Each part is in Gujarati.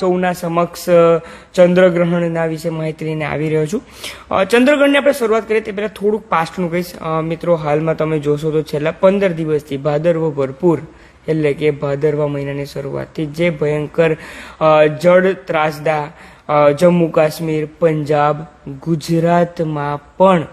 આપ સૌના સમક્ષ ચંદ્રગ્રહણના વિશે માહિતી લઈને આવી રહ્યો છું. ચંદ્રગ્રહણની આપણે શરૂઆત કરીએ તે પહેલાં થોડુંક પાસ્ટનું કહીશ. મિત્રો, હાલમાં તમે જોશો તો છેલ્લા 15 દિવસથી ભાદરવો ભરપૂર એટલે કે ભાદરવા મહિનાની શરૂઆતથી જે ભયંકર જળ ત્રાસદા જમ્મુ કાશ્મીર, પંજાબ, ગુજરાતમાં પણ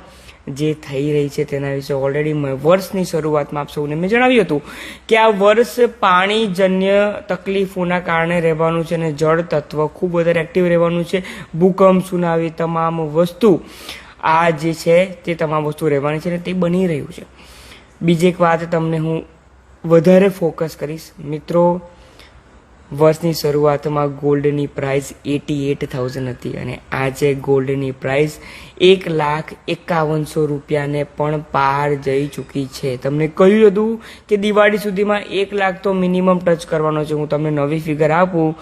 જે થઈ રહી છે તેના વિશે ઓલરેડી વર્ષની શરૂઆતમાં આપ સૌને મેં જણાવ્યું હતું કે આ વર્ષ પાણીજન્ય તકલીફોના કારણે રહેવાનું છે અને જળ તત્વ ખૂબ વધારે એક્ટિવ રહેવાનું છે. ભૂકંપ, સુનામી, તમામ વસ્તુ આ જે છે તે તમામ વસ્તુ રહેવાની છે અને તે બની રહ્યું છે. બીજી એક વાત તમને હું વધારે ફોકસ કરીશ. મિત્રો, વર્ષની શરૂઆતમાં ગોલ્ડની પ્રાઇસ 88,000 હતી અને આજે ગોલ્ડની પ્રાઇસ 1,51,000 રૂપિયાને પણ પાર જઈ ચૂકી છે. તમને કહ્યું હતું કે દિવાળી સુધીમાં 1 લાખ તો મિનિમમ ટચ કરવાનો છે. હું તમને નવી ફિગર આપું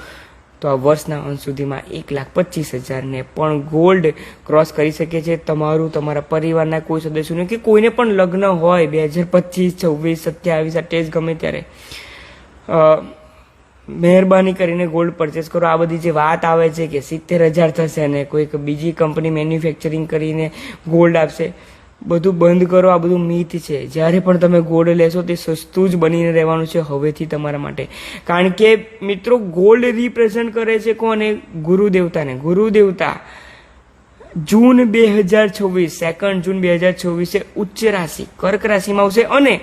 તો આ વર્ષના અંત સુધીમાં 1,25,000ને પણ ગોલ્ડ ક્રોસ કરી શકે છે. તમારું, તમારા પરિવારના કોઈ સદસ્યોને કે કોઈને પણ લગ્ન હોય 2025, 26, 27, 28 ગમે ત્યારે મહેરબાની કરીને ગોલ્ડ પરચેસ કરો. આ બધી જે વાત આવે છે કે 70,000 થશે અને કોઈક બીજી કંપની મેન્યુફેક્ચરિંગ કરીને ગોલ્ડ આપશે, બધું બંધ કરો. આ બધું મિથ છે. જ્યારે પણ તમે ગોલ્ડ લેશો તે સસ્તું જ બનીને રહેવાનું છે હવેથી તમારા માટે. કારણ કે મિત્રો, ગોલ્ડ રિપ્રેઝન્ટ કરે છે કોને? ગુરુદેવતાને. ગુરુદેવતા જૂન 2026 2 જૂન 2026 ઉચ્ચ રાશિ કર્ક રાશિમાં આવશે અને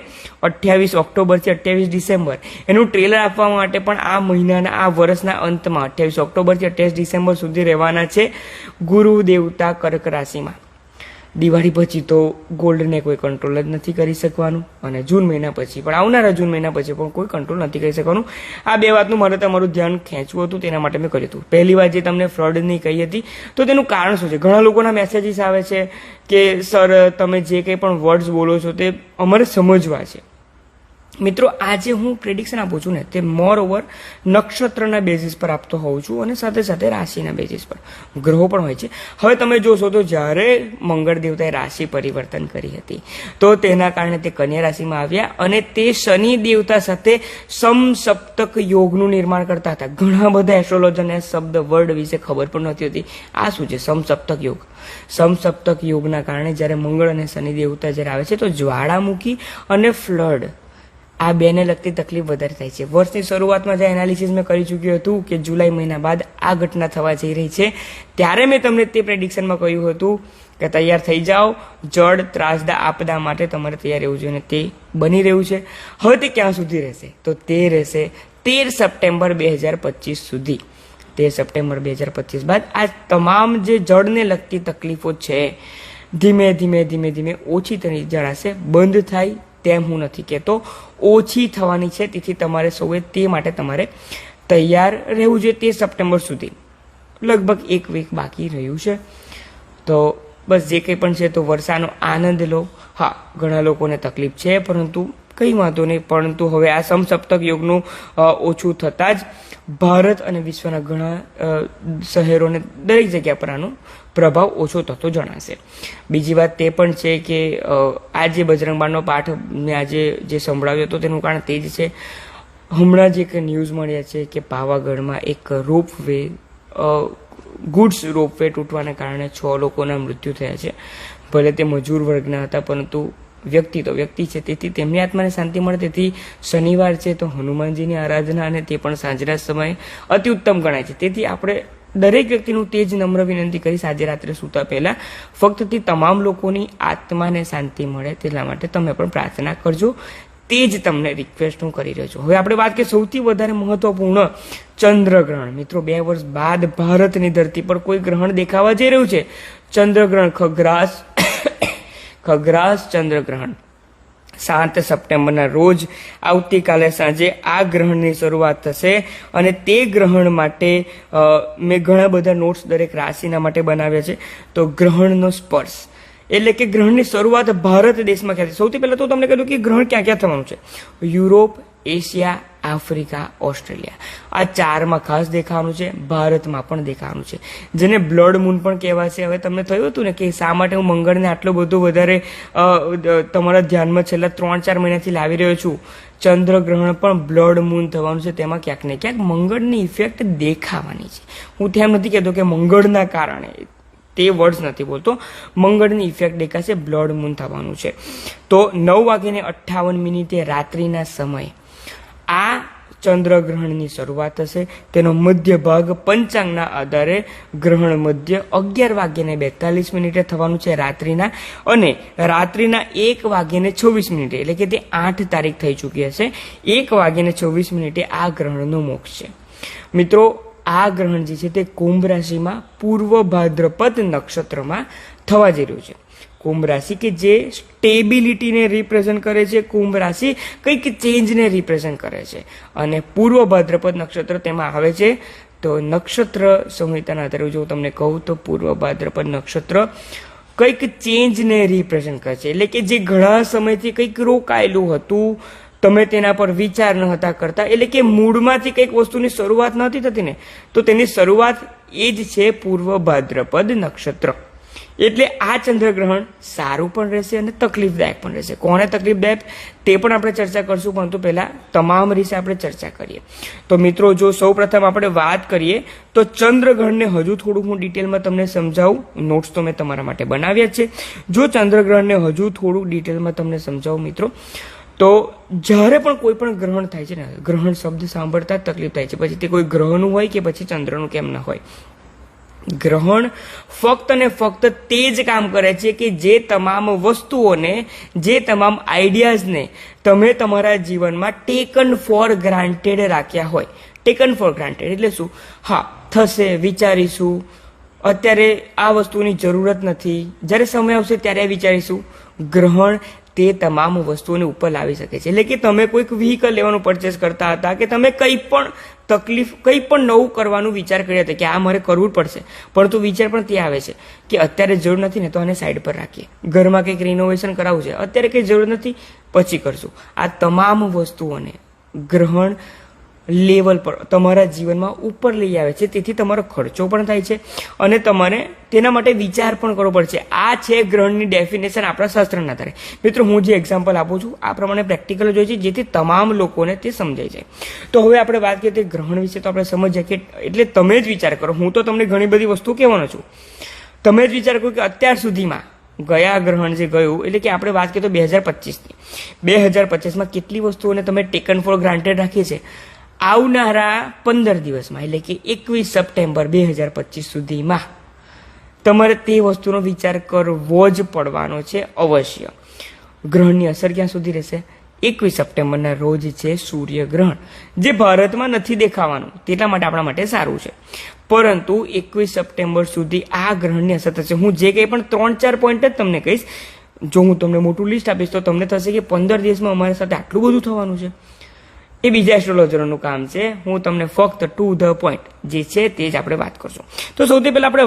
28 ઓક્ટોબરથી 28 ડિસેમ્બર એનું ટ્રેલર આપવા માટે પણ આ મહિનાના આ વર્ષના અંતમાં 28 ઓક્ટોબરથી 28 ડિસેમ્બર સુધી રહેવાના છે ગુરુદેવતા કર્ક રાશિમાં. દિવાળી પછી તો ગોલ્ડને કોઈ કંટ્રોલ જ નથી કરી શકવાનું અને જૂન મહિના પછી પણ આવનારા જૂન મહિના પછી પણ કોઈ કંટ્રોલ નથી કરી શકવાનું. આ બે વાતનું મારે તમારું ધ્યાન ખેંચવું હતું, તેના માટે મેં કર્યું હતું. પહેલી વાત જે તમને ફ્રોડની કહી હતી તો તેનું કારણ શું છે? ઘણા લોકોના મેસેજીસ આવે છે કે સર તમે જે કંઈ પણ વર્ડ્સ બોલો છો તે અમારે સમજવા છે. મિત્રો, આજે હું પ્રેડિક્શન આપું છું ને તે મોર ઓવર નક્ષત્રના બેઝિસ પર આપતો હોઉં છું અને સાથે સાથે રાશિના બેઝિસ પર. ગ્રહો પણ હોય છે. હવે તમે જોશો તો જ્યારે મંગળ દેવતાએ રાશિ પરિવર્તન કરી હતી તો તેના કારણે તે કન્યા રાશિમાં આવ્યા અને તે શનિ દેવતા સાથે સમસપ્તક યોગનું નિર્માણ કરતા હતા. ઘણા બધા એસ્ટ્રોલોજરને શબ્દ વર્ડ વિશે ખબર પણ નથી હોતી. આ શું છે સમસપ્તક યોગ? સમસપ્તક યોગના કારણે જ્યારે મંગળ અને શનિ દેવતા જ્યારે આવે છે તો જ્વાળામુખી અને ફ્લડ આ બેને લગતી તકલીફ વધારે થાય છે. વર્ષની શરૂઆતમાં જે એનાલિસિસ મેં કરી ચૂક્યું હતું કે જુલાઈ મહિના બાદ આ ઘટના થવા જઈ રહી છે ત્યારે મેં તમને તે પ્રેડિક્શનમાં કહ્યું હતું કે તૈયાર થઈ જાઓ, જળ ત્રાસદા આપદા માટે તમારે તૈયાર રહેવું જોઈએ અને તે બની રહ્યું છે. હવે તે ક્યાં સુધી રહેશે? તો તે રહેશે 13 સપ્ટેમ્બર 2025 સુધી. 13 સપ્ટેમ્બર 2025 બાદ આ તમામ જે જળને લગતી તકલીફો છે ધીમે ધીમે ધીમે ધીમે ઓછી થઈ જણાશે. બંધ થાય તેમ હું નથી કહેતો, ઓછી થવાની છે. તેથી તમારે સૌએ તે માટે તમારે તૈયાર રહેવું જોઈએ. 13 સપ્ટેમ્બર સુધી લગભગ 1 વીક બાકી રહ્યું છે. તો બસ જે કંઈ પણ છે તો વર્ષાનો આનંદ લો. હા, ઘણા લોકોને તકલીફ છે પરંતુ કંઈ વાંધો નહીં. પરંતુ હવે આ સમસપ્તક યોગનું ઓછું થતાં જ ભારત અને વિશ્વના ઘણા શહેરોને દરેક જગ્યા પર આનો પ્રભાવ ઓછો થતો જણાશે. બીજી વાત તે પણ છે કે આજે બજરંગબાણનો પાઠ મેં આજે જે સંભળાવ્યો હતો તેનું કારણ તે જ છે. હમણાં જ એક ન્યૂઝ મળ્યા છે કે પાવાગઢમાં એક રોપવે ગુડ્સ રોપવે તૂટવાના કારણે 6 લોકોના મૃત્યુ થયા છે. ભલે તે મજૂર વર્ગના હતા પરંતુ વ્યક્તિ તો વ્યક્તિ છે, તેથી તેમની આત્માને શાંતિ મળે. તેથી શનિવાર છે તો હનુમાનજીની આરાધના અને તે પણ સાંજના સમયે અતિ ઉત્તમ ગણાય છે. તેથી આપણે દરેક વ્યક્તિનું તે જ નમ્ર વિનંતી કરીશ આજે રાત્રે સૂતા પહેલા ફક્ત તે તમામ લોકોની આત્માને શાંતિ મળે તેના માટે તમે પણ પ્રાર્થના કરજો. તે જ તમને રિક્વેસ્ટ હું કરી રહ્યો છું. હવે આપણે વાત કરીએ સૌથી વધારે મહત્વપૂર્ણ ચંદ્રગ્રહણ. મિત્રો, 2 વર્ષ બાદ ભારતની ધરતી પર કોઈ ગ્રહણ દેખાવા જઈ રહ્યું છે. ચંદ્રગ્રહણ, ખગ્રાસ ચંદ્રગ્રહણ 7 સપ્ટેમ્બરના રોજ આવતીકાલે સાંજે આ ગ્રહણની શરૂઆત થશે અને તે ગ્રહણ માટે મેં ઘણા બધા નોટ્સ દરેક રાશિના માટે બનાવ્યા છે. તો ગ્રહણનો સ્પર્શ એટલે કે ગ્રહણની શરૂઆત ભારત દેશમાં ક્યાંથી? સૌથી પહેલા તો તમને કહ્યું કે ગ્રહણ ક્યાં ક્યાં થવાનું છે. યુરોપ, એશિયા, આફ્રિકા, ઓસ્ટ્રેલિયા આ 4માં ખાસ દેખાવાનું છે. ભારતમાં પણ દેખાવાનું છે, જેને બ્લડ મૂન પણ કહેવાશે. હવે તમને થયું હતું ને કે શા માટે હું મંગળને આટલું બધું વધારે તમારા ધ્યાનમાં છેલ્લા 3-4 મહિનાથી લાવી રહ્યો છું? ચંદ્રગ્રહણ પણ બ્લડ મૂન થવાનું છે, તેમાં ક્યાંક ને ક્યાંક મંગળની ઇફેક્ટ દેખાવાની છે. હું તેમ નથી કહેતો કે મંગળના કારણે, તે વર્ડ્સ નથી બોલતો, મંગળની ઇફેક્ટ દેખાશે, બ્લડ મૂન થવાનું છે. તો 9:58 રાત્રિના સમયે આ ચંદ્રગ્રહણની શરૂઆત થશે. તેનો મધ્ય ભાગ પંચાંગના આધારે ગ્રહણ મધ્ય 11:42 થવાનું છે રાત્રિના, અને રાત્રિના 1:26 એટલે કે તે 8 તારીખ થઈ ચૂકી હશે. 1:26 આ ગ્રહણનો મોક્ષ છે. મિત્રો, આ ગ્રહણ જે છે તે કુંભ રાશિમાં પૂર્વ ભાદ્રપદ નક્ષત્રમાં થવા જઈ રહ્યું છે. કુંભ રાશિ કે જે સ્ટેબિલિટીને રિપ્રેઝન્ટ કરે છે, કુંભ રાશિ કંઈક ચેન્જને રિપ્રેઝન્ટ કરે છે, અને પૂર્વ ભાદ્રપદ નક્ષત્ર તેમાં આવે છે. તો નક્ષત્ર સંહિતાના આધારે જો તમને કહું તો પૂર્વ ભાદ્રપદ નક્ષત્ર કંઈક ચેન્જને રિપ્રેઝન્ટ કરે છે, એટલે કે જે ઘણા સમયથી કંઈક રોકાયેલું હતું, તમે તેના પર વિચાર ન હતા કરતા, એટલે કે મૂળમાંથી કંઈક વસ્તુની શરૂઆત નહોતી થતી ને, તો તેની શરૂઆત એ જ છે પૂર્વ ભાદ્રપદ નક્ષત્ર. એટલે આ ચંદ્રગ્રહણ સારું પણ રહેશે અને તકલીફદાયક પણ રહેશે. કોને તકલીફદાયક તે પણ આપણે ચર્ચા કરશું, પરંતુ પહેલા તમામ વિશે આપણે ચર્ચા કરીએ. તો મિત્રો, જો સૌ પ્રથમ આપણે વાત કરીએ તો ચંદ્રગ્રહણને હજુ થોડું હું ડિટેલમાં તમને સમજાવું. નોટ્સ તો મેં તમારા માટે બનાવ્યા છે. જો ચંદ્રગ્રહણને હજુ થોડું ડિટેલમાં તમને સમજાવું મિત્રો, તો જ્યારે પણ કોઈ પણ ગ્રહણ થાય છે ને, ગ્રહણ શબ્દ સાંભળતા જ તકલીફ થાય છે, પછી તે કોઈ ગ્રહનું હોય કે પછી ચંદ્રનું કેમ ના હોય. ગ્રહણ ફક્ત ને ફક્ત તે જ કામ કરે છે કે જે તમામ વસ્તુઓને, જે તમામ આઈડિયાઝને તમે તમારા જીવનમાં ટેકન ફોર ગ્રાન્ટેડ રાખ્યા હોય. ટેકન ફોર ગ્રાન્ટેડ એટલે શું? હા, થશે, વિચારીશું, અત્યારે આ વસ્તુની જરૂરત નથી, જ્યારે સમય આવશે ત્યારે વિચારીશું. ગ્રહણ તે તમામ વસ્તુઓને ઉપર લાવી શકે છે. એટલે કે તમે કોઈક વ્હીકલ લેવાનું પરચેસ કરતા હતા, કે તમે કંઈ પણ તકલીફ, કંઈ પણ નવું કરવાનું વિચાર કર્યો હતો કે આ મારે કરવું જ પડશે, પરંતુ વિચાર પણ તે આવે છે કે અત્યારે જરૂર નથી ને, તો આને સાઈડ પર રાખીએ. ઘરમાં કંઈક રિનોવેશન કરાવવું છે, અત્યારે કંઈ જરૂર નથી, પછી કરશું. આ તમામ વસ્તુઓને ગ્રહણ લેવલ પર તમારા જીવનમાં ઉપર લઈ આવે છે. તેથી તમારો ખર્ચો પણ થાય છે અને તમારે તેના માટે વિચાર પણ કરવો પડશે. આ છે ગ્રહણની ડેફિનેશન આપણા શાસ્ત્રના આધારે. મિત્રો, હું જે એક્ઝામ્પલ આપું છું આ પ્રમાણે પ્રેક્ટિકલ જ હોય છે, જેથી તમામ લોકોને તે સમજાઈ જાય. તો હવે આપણે વાત કરીએ તે ગ્રહણ વિશે, તો આપણે સમજીએ કે, એટલે તમે જ વિચાર કરો, હું તો તમને ઘણી બધી વસ્તુ કહેવાનો છું, તમે જ વિચાર કરો કે અત્યાર સુધીમાં ગયા ગ્રહણ જે ગયું, એટલે કે આપણે વાત કરીએ તો 2025ની, 2025માં કેટલી વસ્તુઓને તમે ટેકન ફોર ગ્રાન્ટેડ રાખી છે. આવનારા 15 દિવસમાં, એટલે કે 21 સપ્ટેમ્બર 2025 સુધીમાં તમારે તે વસ્તુનો વિચાર કરવો જ પડવાનો છે અવશ્ય. ગ્રહણની અસર ક્યાં સુધી રહેશે? 21 સપ્ટેમ્બરના રોજ છે સૂર્યગ્રહણ, જે ભારતમાં નથી દેખાવાનું, તેટલા માટે આપણા માટે સારું છે. પરંતુ 21 સપ્ટેમ્બર સુધી આ ગ્રહણની અસર થશે. હું જે કંઈ પણ 3-4 પોઈન્ટ જ તમને કહીશ. જો હું તમને મોટું લિસ્ટ આપીશ તો તમને થશે કે 15 દિવસમાં અમારી સાથે આટલું બધું થવાનું છે. એ બીજા એસ્ટ્રોલોજરોનું કામ છે. હું તમને ફક્ત ટુ ધ પોઈન્ટ જે છે તે જ આપણે વાત કરશું. તો સૌથી પહેલા આપણે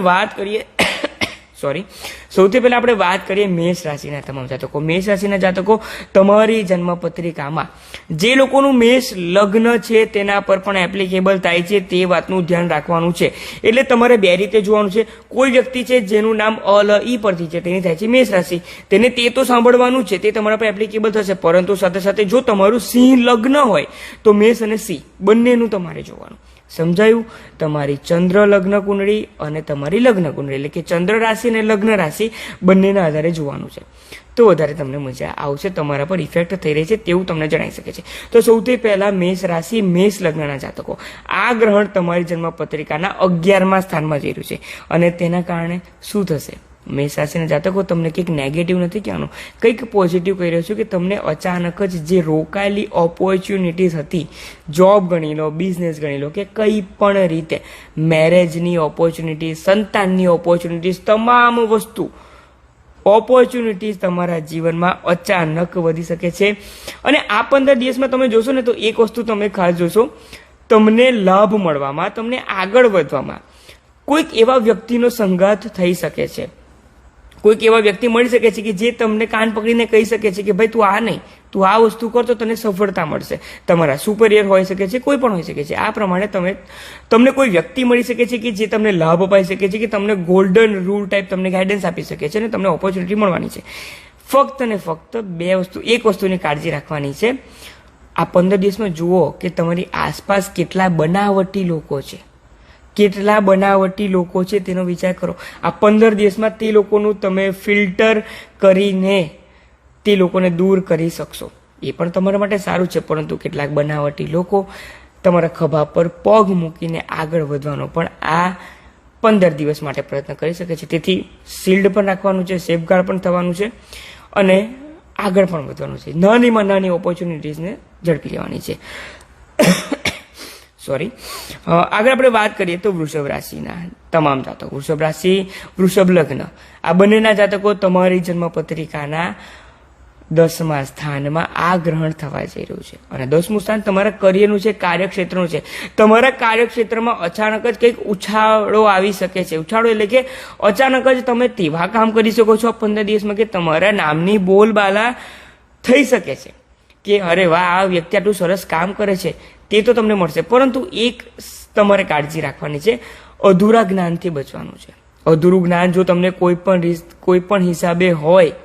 વાત કરીએ મેષ રાશિના તમામ જાતકો. મેષ રાશિના જાતકો, તમારી જન્મપત્રિકામાં જે લોકોનું મેષ લગ્ન છે તેના પર પણ એપ્લિકેબલ થાય છે, તે વાતનું ધ્યાન રાખવાનું છે. એટલે તમારે બે રીતે જોવાનું છે. કોઈ વ્યક્તિ છે જેનું નામ અલ ઈ પરથી છે, તેની થાય છે મેષ રાશિ, તેને તે તો સાંભળવાનું છે, તે તમારા પર એપ્લિકેબલ થશે. પરંતુ સાથે સાથે જો તમારું સિંહ લગ્ન હોય તો મેષ અને સિંહ બંનેનું તમારે જોવાનું. સમજાયું? તમારી ચંદ્ર લગ્ન કુંડળી અને તમારી લગ્ન કુંડળી, એટલે કે ચંદ્ર રાશિ અને લગ્ન રાશિ બંનેના આધારે જોવાનું છે. તો વધારે તમને મજા આવશે, તમારા પર ઇફેક્ટ થઈ રહી છે તેવું તમને જણાઈ શકે છે. તો સૌથી પહેલા મેષ રાશિ, મેષ લગ્નના જાતકો, આ ગ્રહણ તમારી જન્મપત્રિકાના 11મા સ્થાનમાં જઈ રહ્યું છે, અને તેના કારણે શું થશે? મેષ રાશિના જાતકો, તમને કંઈક નેગેટિવ નથી કહેવાનું, કંઈક પોઝિટિવ કહી રહ્યો છું કે તમને અચાનક જ જે રોકાયેલી ઓપોર્ચ્યુનિટીઝ હતી, જોબ ગણી લો, બિઝનેસ ગણી લો, કે કંઈ પણ રીતે મેરેજની ઓપોર્ચ્યુનિટી, સંતાનની ઓપોર્ચ્યુનિટીઝ, તમામ વસ્તુ ઓપોર્ચ્યુનિટીઝ તમારા જીવનમાં અચાનક વધી શકે છે. અને આ 15 દિવસમાં તમે જોશો ને, તો એક વસ્તુ તમે ખાસ જોશો, તમને લાભ મળવામાં, તમને આગળ વધવામાં કોઈક એવા વ્યક્તિનો સંગાથ થઈ શકે છે. કોઈક એવા વ્યક્તિ મળી શકે છે કે જે તમને કાન પકડીને કહી શકે છે કે ભાઈ તું આ નહીં, તું આ વસ્તુ કર તો તને સફળતા મળશે. તમારા સુપરિયર હોઈ શકે છે, કોઈ પણ હોઈ શકે છે. આ પ્રમાણે તમને કોઈ વ્યક્તિ મળી શકે છે કે જે તમને લાભ અપાઈ શકે છે, કે તમને ગોલ્ડન રૂલ ટાઈપ તમને ગાઈડન્સ આપી શકે છે અને તમને ઓપોર્ચ્યુનિટી મળવાની છે. ફક્ત ને ફક્ત એક વસ્તુની કાળજી રાખવાની છે. આ 15 દિવસમાં જુઓ કે તમારી આસપાસ કેટલા બનાવટી લોકો છે, કેટલા બનાવટી લોકો છે તેનો વિચાર કરો. આ 15 દિવસમાં તે લોકોનું તમે ફિલ્ટર કરીને તે લોકોને દૂર કરી શકશો. એ પણ તમારા માટે સારું છે, પરંતુ કેટલાક બનાવટી લોકો તમારા ખભા પર પગ મૂકીને આગળ વધવાનો પણ આ 15 દિવસ માટે પ્રયત્ન કરી શકે છે. તેથી શિલ્ડ પણ રાખવાનું છે, સેફગાર્ડ પણ થવાનું છે અને આગળ પણ વધવાનું છે. નાનીમાં નાની ઓપોર્ચ્યુનિટીઝને ઝડપી લેવાની છે. સોરી. આગળ આપણે વાત કરીએ તો વૃષભ રાશિના તમામ જાતકો, વૃષભ રાશિ, વૃષભ લગ્ન, આ બંનેના જાતકો તમારી જન્મપત્રિકાના 10મા સ્થાનમાં આ ગ્રહણ થવા જઈ રહ્યું છે. અને 10મું સ્થાન તમારા કરિયરનું છે, કાર્યક્ષેત્રનું છે. તમારા કાર્યક્ષેત્રમાં અચાનક જ કંઈક ઉછાળો આવી શકે છે. ઉછાળો એટલે કે અચાનક જ તમે તેવા કામ કરી શકો છો 15 દિવસમાં કે તમારા નામની બોલબાલા થઈ શકે છે કે અરે વાહ, આ વ્યક્તિ આટલું સરસ કામ કરે છે, તે તો તમને મળશે. પરંતુ એક તમારે કાળજી રાખવાની છે, અધૂરા જ્ઞાનથી બચવાનું છે. અધૂરું જ્ઞાન જો તમને કોઈ પણ હિસાબે હોય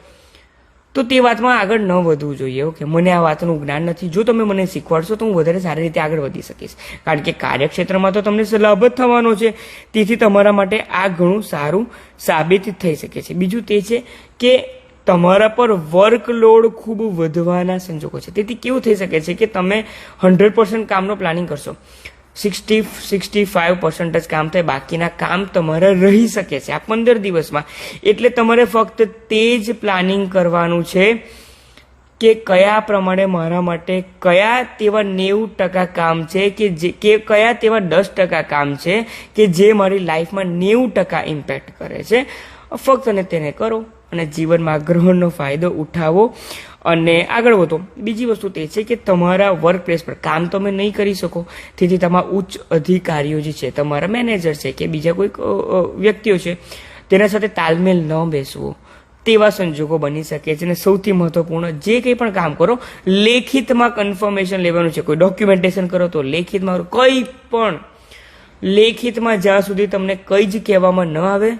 તો તે વાતમાં આગળ ન વધવું જોઈએ. ઓકે, મને આ વાતનું જ્ઞાન નથી, જો તમે મને શીખવાડશો તો હું વધારે સારી રીતે આગળ વધી શકીશ. કારણ કે કાર્યક્ષેત્રમાં તો તમને લાભ જ થવાનો છે. તેથી તમારા માટે આ ઘણું સારું સાબિત થઈ શકે છે. બીજું તે છે કે તમારા પર વર્કલોડ ખૂબ વધવાના સંજોગો છે. તેથી કેવું થઈ શકે છે કે તમે 100% કામનો પ્લાનિંગ કરશો, 60-65% જ કામ થાય, બાકીના કામ તમારા રહી શકે છે આ 15 દિવસમાં. એટલે તમારે ફક્ત તે જ પ્લાનિંગ કરવાનું છે કે કયા પ્રમાણે મારા માટે કયા તેવા 90% કામ છે કે કયા તેવા 10% કામ છે કે જે મારી લાઈફમાં 90% ઇમ્પેક્ટ કરે છે. ફક્ત અને તેને કરો અને જીવનમાં ગ્રહણનો ફાયદો ઉઠાવો અને આગળ વધો. બીજી વસ્તુ તે છે કે તમારા વર્ક પ્લેસ પર કામ તમે નહીં કરી શકો, તેથી તમારા ઉચ્ચ અધિકારીઓ જે છે, તમારા મેનેજર છે કે બીજા કોઈક વ્યક્તિઓ છે, તેના સાથે તાલમેલ ન બેસવો તેવા સંજોગો બની શકે છે. અને સૌથી મહત્વપૂર્ણ, જે કંઈ પણ કામ કરો લેખિતમાં કન્ફર્મેશન લેવાનું છે. કોઈ ડોક્યુમેન્ટેશન કરો તો લેખિતમાં, કંઈ પણ લેખિતમાં જ્યાં સુધી તમને કંઈ જ કહેવામાં ન આવે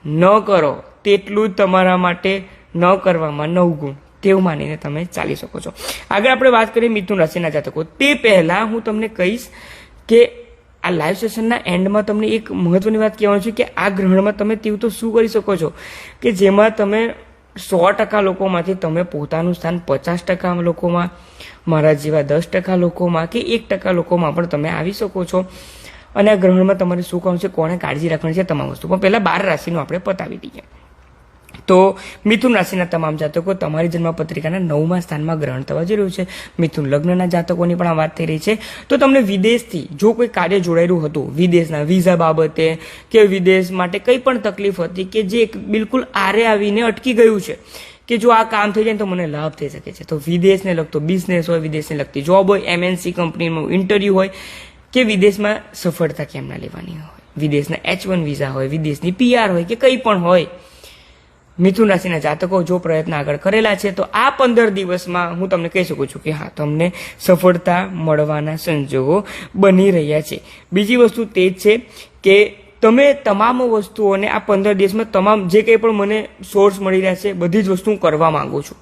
ન કરો, તેટલું જ તમારા માટે ન કરવામાં 9 ગુણ તેવું માનીને તમે ચાલી શકો છો. આગળ આપણે વાત કરીએ મિથુન રાશિના જાતકો. તે પહેલા હું તમને કહીશ કે આ લાઈવ સેશનના એન્ડમાં તમને એક મહત્વની વાત કહેવાનું છે કે આ ગ્રહણમાં તમે તેવું તો શું કરી શકો છો કે જેમાં તમે 100% લોકોમાંથી તમે પોતાનું સ્થાન 50% લોકોમાં, મારા જેવા 10% લોકોમાં કે 1% લોકોમાં પણ તમે આવી શકો છો. અને આ ગ્રહણમાં તમારે શું કરવાનું છે, કોને કાળજી રાખવાની છે, તમામ વસ્તુ. પણ પહેલા 12 રાશિનું આપણે પતાવી દઈએ. તો મિથુન રાશિના તમામ જાતકો, તમારી જન્મપત્રિકાના 9મા સ્થાનમાં ગ્રહણ થવા જઈ રહ્યું છે. મિથુન લગ્નના જાતકોની પણ આ વાત થઈ રહી છે. તો તમને વિદેશથી જો કોઈ કાર્ય જોડાયેલું હતું, વિદેશના વિઝા બાબતે કે વિદેશ માટે કંઈ પણ તકલીફ હતી કે જે બિલકુલ આરે આવીને અટકી ગયું છે કે જો આ કામ થઈ જાય તો મને લાભ થઈ શકે છે, તો વિદેશને લગતો બિઝનેસ હોય, વિદેશને લગતી જોબ હોય, MNC કંપનીનું ઇન્ટરવ્યુ હોય કે વિદેશમાં સફળતા કેમ ના લેવાની હોય, વિદેશના H1 વિઝા હોય, વિદેશની PR હોય કે કંઈ પણ હોય, મિથુન રાશિના જાતકો જો પ્રયત્ન આગળ કરેલા છે તો આ 15 દિવસમાં હું તમને કહી શકું છું કે હા, તમને સફળતા મળવાના સંજોગો બની રહ્યા છે. બીજી વસ્તુ તે જ છે કે તમે તમામ વસ્તુઓને આ 15 દિવસમાં તમામ જે કંઈ પણ મને સોર્સ મળી રહ્યા છે બધી જ વસ્તુ હું કરવા માંગુ છું.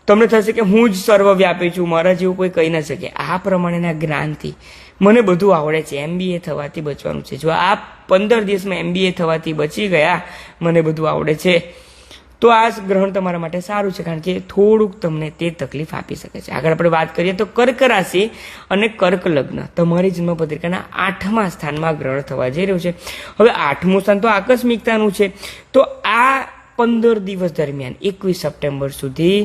તમને થશે કે હું જ સર્વવ્યાપી છું, મારા જેવું કોઈ કહી ન શકે. આ પ્રમાણેના જ્ઞાનથી મને બધું આવડે છે, MBA થવાથી બચવાનું છે. જો આ 15 દિવસમાં MBA થવાથી બચી ગયા, મને બધું આવડે છે, તો આ ગ્રહણ તમારા માટે સારું છે, કારણ કે થોડુંક તમને તે તકલીફ આપી શકે છે. આગળ આપણે વાત કરીએ તો કર્ક રાશિ અને કર્ક લગ્ન, તમારી જન્મપત્રિકાના 8મા સ્થાનમાં ગ્રહણ થવા જઈ રહ્યું છે. હવે 8મું સ્થાન તો આકસ્મિકતાનું છે. તો આ 15 દિવસ દરમિયાન 21 સપ્ટેમ્બર સુધી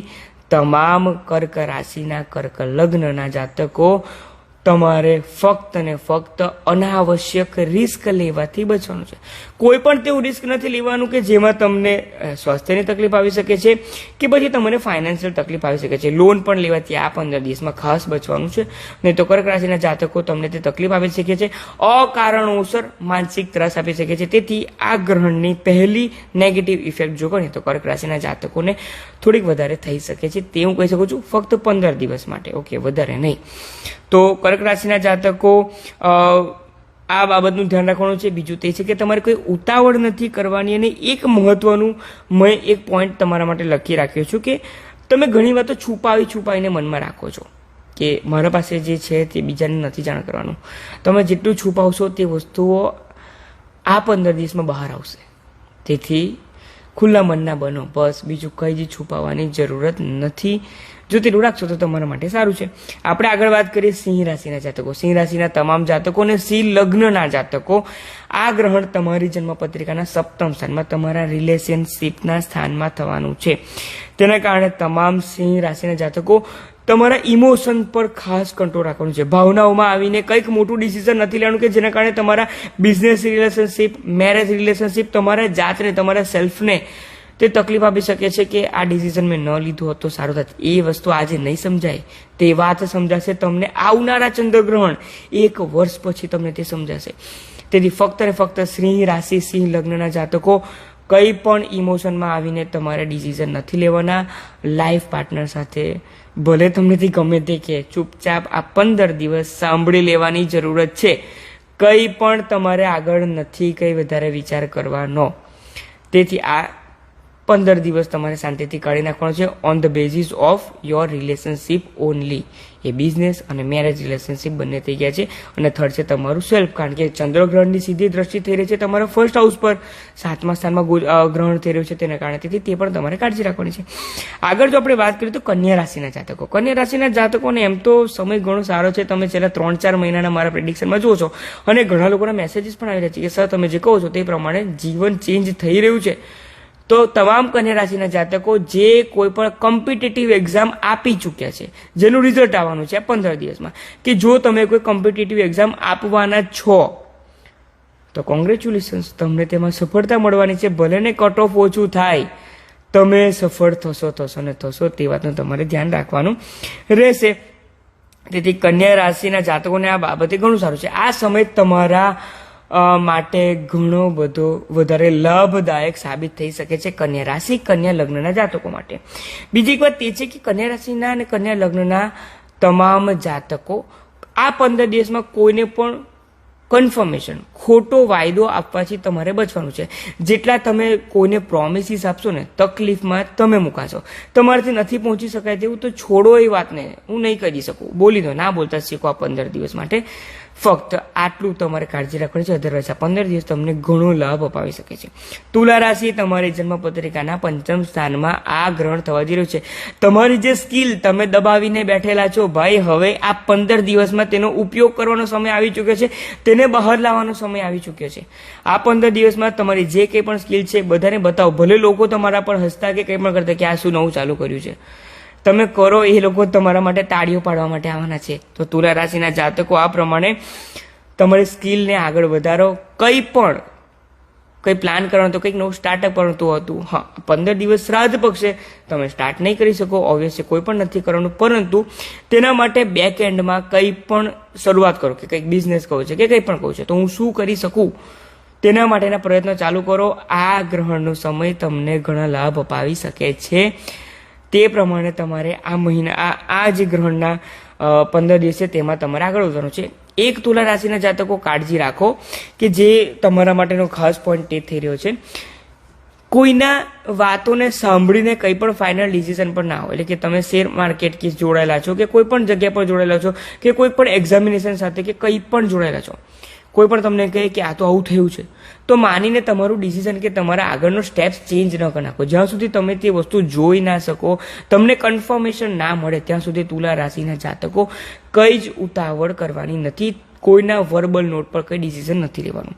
તમામ કર્ક રાશિના કર્ક લગ્નના જાતકો તમારે ફક્ત ને ફક્ત અનાવશ્યક રિસ્ક લેવાથી બચવાનું છે. કોઈ પણ તેવું રિસ્ક નથી લેવાનું કે જેમાં તમને સ્વાસ્થ્યની તકલીફ આવી શકે છે કે પછી તમને ફાઇનાન્શિયલ તકલીફ આવી શકે છે. લોન પણ લેવાથી આ 15 દિવસમાં ખાસ બચવાનું છે. નહીં તો કર્ક રાશિના જાતકો તમને તે તકલીફ આવી શકે છે, અકારણોસર માનસિક ત્રાસ આપી શકે છે. તેથી આ ગ્રહણની પહેલી નેગેટિવ ઇફેક્ટ જો ગણીએ તો કર્ક રાશિના જાતકોને થોડીક વધારે થઈ શકે છે. તે હું કહી શકું છું ફક્ત 15 દિવસ માટે, ઓકે, વધારે નહીં. તો કર્ક રાશિના જાતકો આ બાબતનું ધ્યાન રાખવાનું છે. બીજું તે છે કે તમારે કોઈ ઉતાવળ નથી કરવાની. અને એક મહત્વનું મેં એક પોઈન્ટ તમારા માટે લખી રાખ્યો છું કે તમે ઘણી વાર તો છુપાવીને મનમાં રાખો છો કે મારા પાસે જે છે તે બીજાને નથી જાણ કરવાનું. તમે જેટલું છુપાવશો તે વસ્તુઓ આ 15 દિવસમાં બહાર આવશે. તેથી ખુલ્લા મનના બનો, બસ બીજું કંઈ જ છુપાવવાની જરૂરત નથી. જો તેટલું રાખશો તો તમારા માટે સારું છે. આપણે આગળ વાત કરીએ સિંહ રાશિના જાતકો. સિંહ રાશિના તમામ જાતકો અને સિંહ લગ્નના જાતકો, આ ગ્રહણ તમારી જન્મપત્રિકાના 7મ સ્થાનમાં તમારા રિલેશનશીપના સ્થાનમાં થવાનું છે. તેના કારણે તમામ સિંહ રાશિના જાતકો તમારા ઇમોશન પર ખાસ કંટ્રોલ રાખવાનું છે. ભાવનાઓમાં આવીને કંઈક મોટું ડિસિઝન નથી લેવાનું કે જેના કારણે તમારા બિઝનેસ રિલેશનશીપ, મેરેજ રિલેશનશીપ, તમારા જાતને, તમારા સેલ્ફને તે તકલીફ આપી શકે છે કે આ ડિસિઝન મેં ન લીધું હોત તો સારું થાત. એ વસ્તુ આજે નહીં સમજાય, તે વાત સમજાશે તમને આવનારા ચંદ્રગ્રહણ 1 વર્ષ પછી તમને તે સમજાશે. તેથી ફક્ત ને ફક્ત સિંહ રાશિ, સિંહ લગ્નના જાતકો કંઈ પણ ઇમોશનમાં આવીને તમારે ડિસિઝન નથી લેવાના. લાઈફ પાર્ટનર સાથે ભલે તમને તે ગમે તે કે ચૂપચાપ આ 15 દિવસ સાંભળી લેવાની જરૂરત છે. કંઈ પણ તમારે આગળ નથી કંઈ વધારે વિચાર કરવાનો. તેથી આ 15 દિવસ તમારે શાંતિથી કાઢી નાખવાનો છે on the basis of your relationship only. A business અને મેરેજ રિલેશનશીપ બંને થઈ ગયા છે. અને થર્ડ છે તમારું સેલ્ફ, કારણ કે ચંદ્રગ્રહણની સીધી દ્રષ્ટિ થઈ રહી છે તમારા ફર્સ્ટ હાઉસ પર, 7મા સ્થાનમાં ગ્રહણ થઈ રહ્યું છે તેના કારણે. તેથી તે પણ તમારે કાળજી રાખવાની છે. આગળ જો આપણે વાત કરીએ તો કન્યા રાશિના જાતકો. કન્યા રાશિના જાતકોને એમ તો સમય ઘણો સારો છે. તમે છેલ્લા 3-4 મહિનાના મારા પ્રેડિક્શનમાં જુઓ છો અને ઘણા લોકોના મેસેજીસ પણ આવી રહ્યા છે કે સર તમે જે કહો છો તે પ્રમાણે જીવન ચેન્જ થઈ રહ્યું છે. તો તમામ કન્યા રાશિના જાતકો જે કોઈ પણ કોમ્પિટિટિવ એક્ઝામ આપી ચૂક્યા છે, જેનું રિઝલ્ટ આવવાનું છે આ 15 દિવસમાં, કે જો તમે કોઈ કોમ્પિટિટિવ એક્ઝામ આપવાના છો તો કોંગ્રેચ્યુલેશન્સ, તમને તેમાં સફળતા મળવાની છે. ભલે ને કટ ઓફ ઓછું થાય, તમે સફળ થશો ને થશો. તે વાતનું તમારે ધ્યાન રાખવાનું રહેશે. તેથી કન્યા રાશિના જાતકોને આ બાબતે ઘણું સારું છે. આ સમય તમારા માટે ઘણો બધો વધારે લાભદાયક સાબિત થઈ શકે છે કન્યા રાશિ, કન્યા લગ્નના જાતકો માટે. બીજી એક વાત એ છે કે કન્યા રાશિના અને કન્યા લગ્નના તમામ જાતકો આ 15 દિવસમાં કોઈને પણ કન્ફર્મેશન, ખોટો વાયદો આપવાથી તમારે બચવાનું છે. જેટલા તમે કોઈને પ્રોમિસીસ આપશો ને તકલીફમાં તમે મુકાશો. તમારાથી નથી પહોંચી શકાય તેવું તો છોડો એ વાતને, હું નહીં કરી શકું, બોલી દો, ના બોલતા શીખો આ 15 દિવસ માટે. ફક્ત આટલું તમારે કાળજી રાખવાની છે. અધરવાઇઝ આ 15 દિવસ તમને ઘણો લાભ અપાવી શકે છે. તુલા રાશિ, તમારી જન્મપત્રિકાના 5મ સ્થાનમાં આ ગ્રહણ થવા જઈ રહ્યું છે. તમારી જે સ્કિલ તમે દબાવીને બેઠેલા છો ભાઈ, હવે આ 15 દિવસમાં તેનો ઉપયોગ કરવાનો સમય આવી ચૂક્યો છે. તેને બહાર લાવવાનો સમય આવી ચૂક્યો છે. આ 15 દિવસમાં તમારી જે કંઈ પણ સ્કિલ છે બધાને બતાવો. ભલે લોકો તમારા પર હસતા કે કંઈ પણ કરતા કે આ શું નવું ચાલુ કર્યું છે, તમે કરો. એ લોકો તમારા માટે તાળીઓ પાડવા માટે આવવાના છે. તો તુલા રાશિના જાતકો આ પ્રમાણે તમારી સ્કિલને આગળ વધારો. કંઈ પ્લાન કરવાનું તો કંઈક નવું સ્ટાર્ટઅપ કરવાનું હતું. હા, 15 દિવસ શ્રાદ્ધ પક્ષે તમે સ્ટાર્ટ નહીં કરી શકો, ઓબ્વિયસલી કોઈ પણ નથી કરવાનું, પરંતુ તેના માટે બેક એન્ડમાં કંઈ પણ શરૂઆત કરો કે કંઈક બિઝનેસ કહું છે કે કંઈ પણ કહું છે તો હું શું કરી શકું તેના માટેના પ્રયત્નો ચાલુ કરો. આ ગ્રહણનો સમય તમને ઘણા લાભ અપાવી શકે છે. તે પ્રમાણે તમારે આ મહિના આ જે ગ્રહણના 15 દિવસ છે તેમાં તમારે આગળ વધવાનું છે. એક તુલા રાશિના જાતકો કાળજી રાખો કે જે તમારા માટેનો ખાસ પોઈન્ટ એ થઈ રહ્યો છે, કોઈના વાતોને સાંભળીને કંઈ પણ ફાઇનલ ડિસિઝન પર ના હોય. એટલે કે તમે શેર માર્કેટ કે જોડાયેલા છો કે કોઈ પણ જગ્યા પર જોડાયેલા છો કે કોઈ પણ એક્ઝામિનેશન સાથે કે કંઈ પણ જોડાયેલા છો, કોઈ પણ તમને કહે કે આ તો આવું થયું છે તો માનીને તમારું ડિસિઝન કે તમારા આગળનો સ્ટેપ્સ ચેન્જ ન કરી નાખો. જ્યાં સુધી તમે તે વસ્તુ જોઈ ના શકો, તમને કન્ફર્મેશન ના મળે ત્યાં સુધી તુલા રાશિના જાતકો કંઈ જ ઉતાવળ કરવાની નથી. કોઈના વર્બલ નોટ પર કંઈ ડિસિઝન નથી લેવાનું.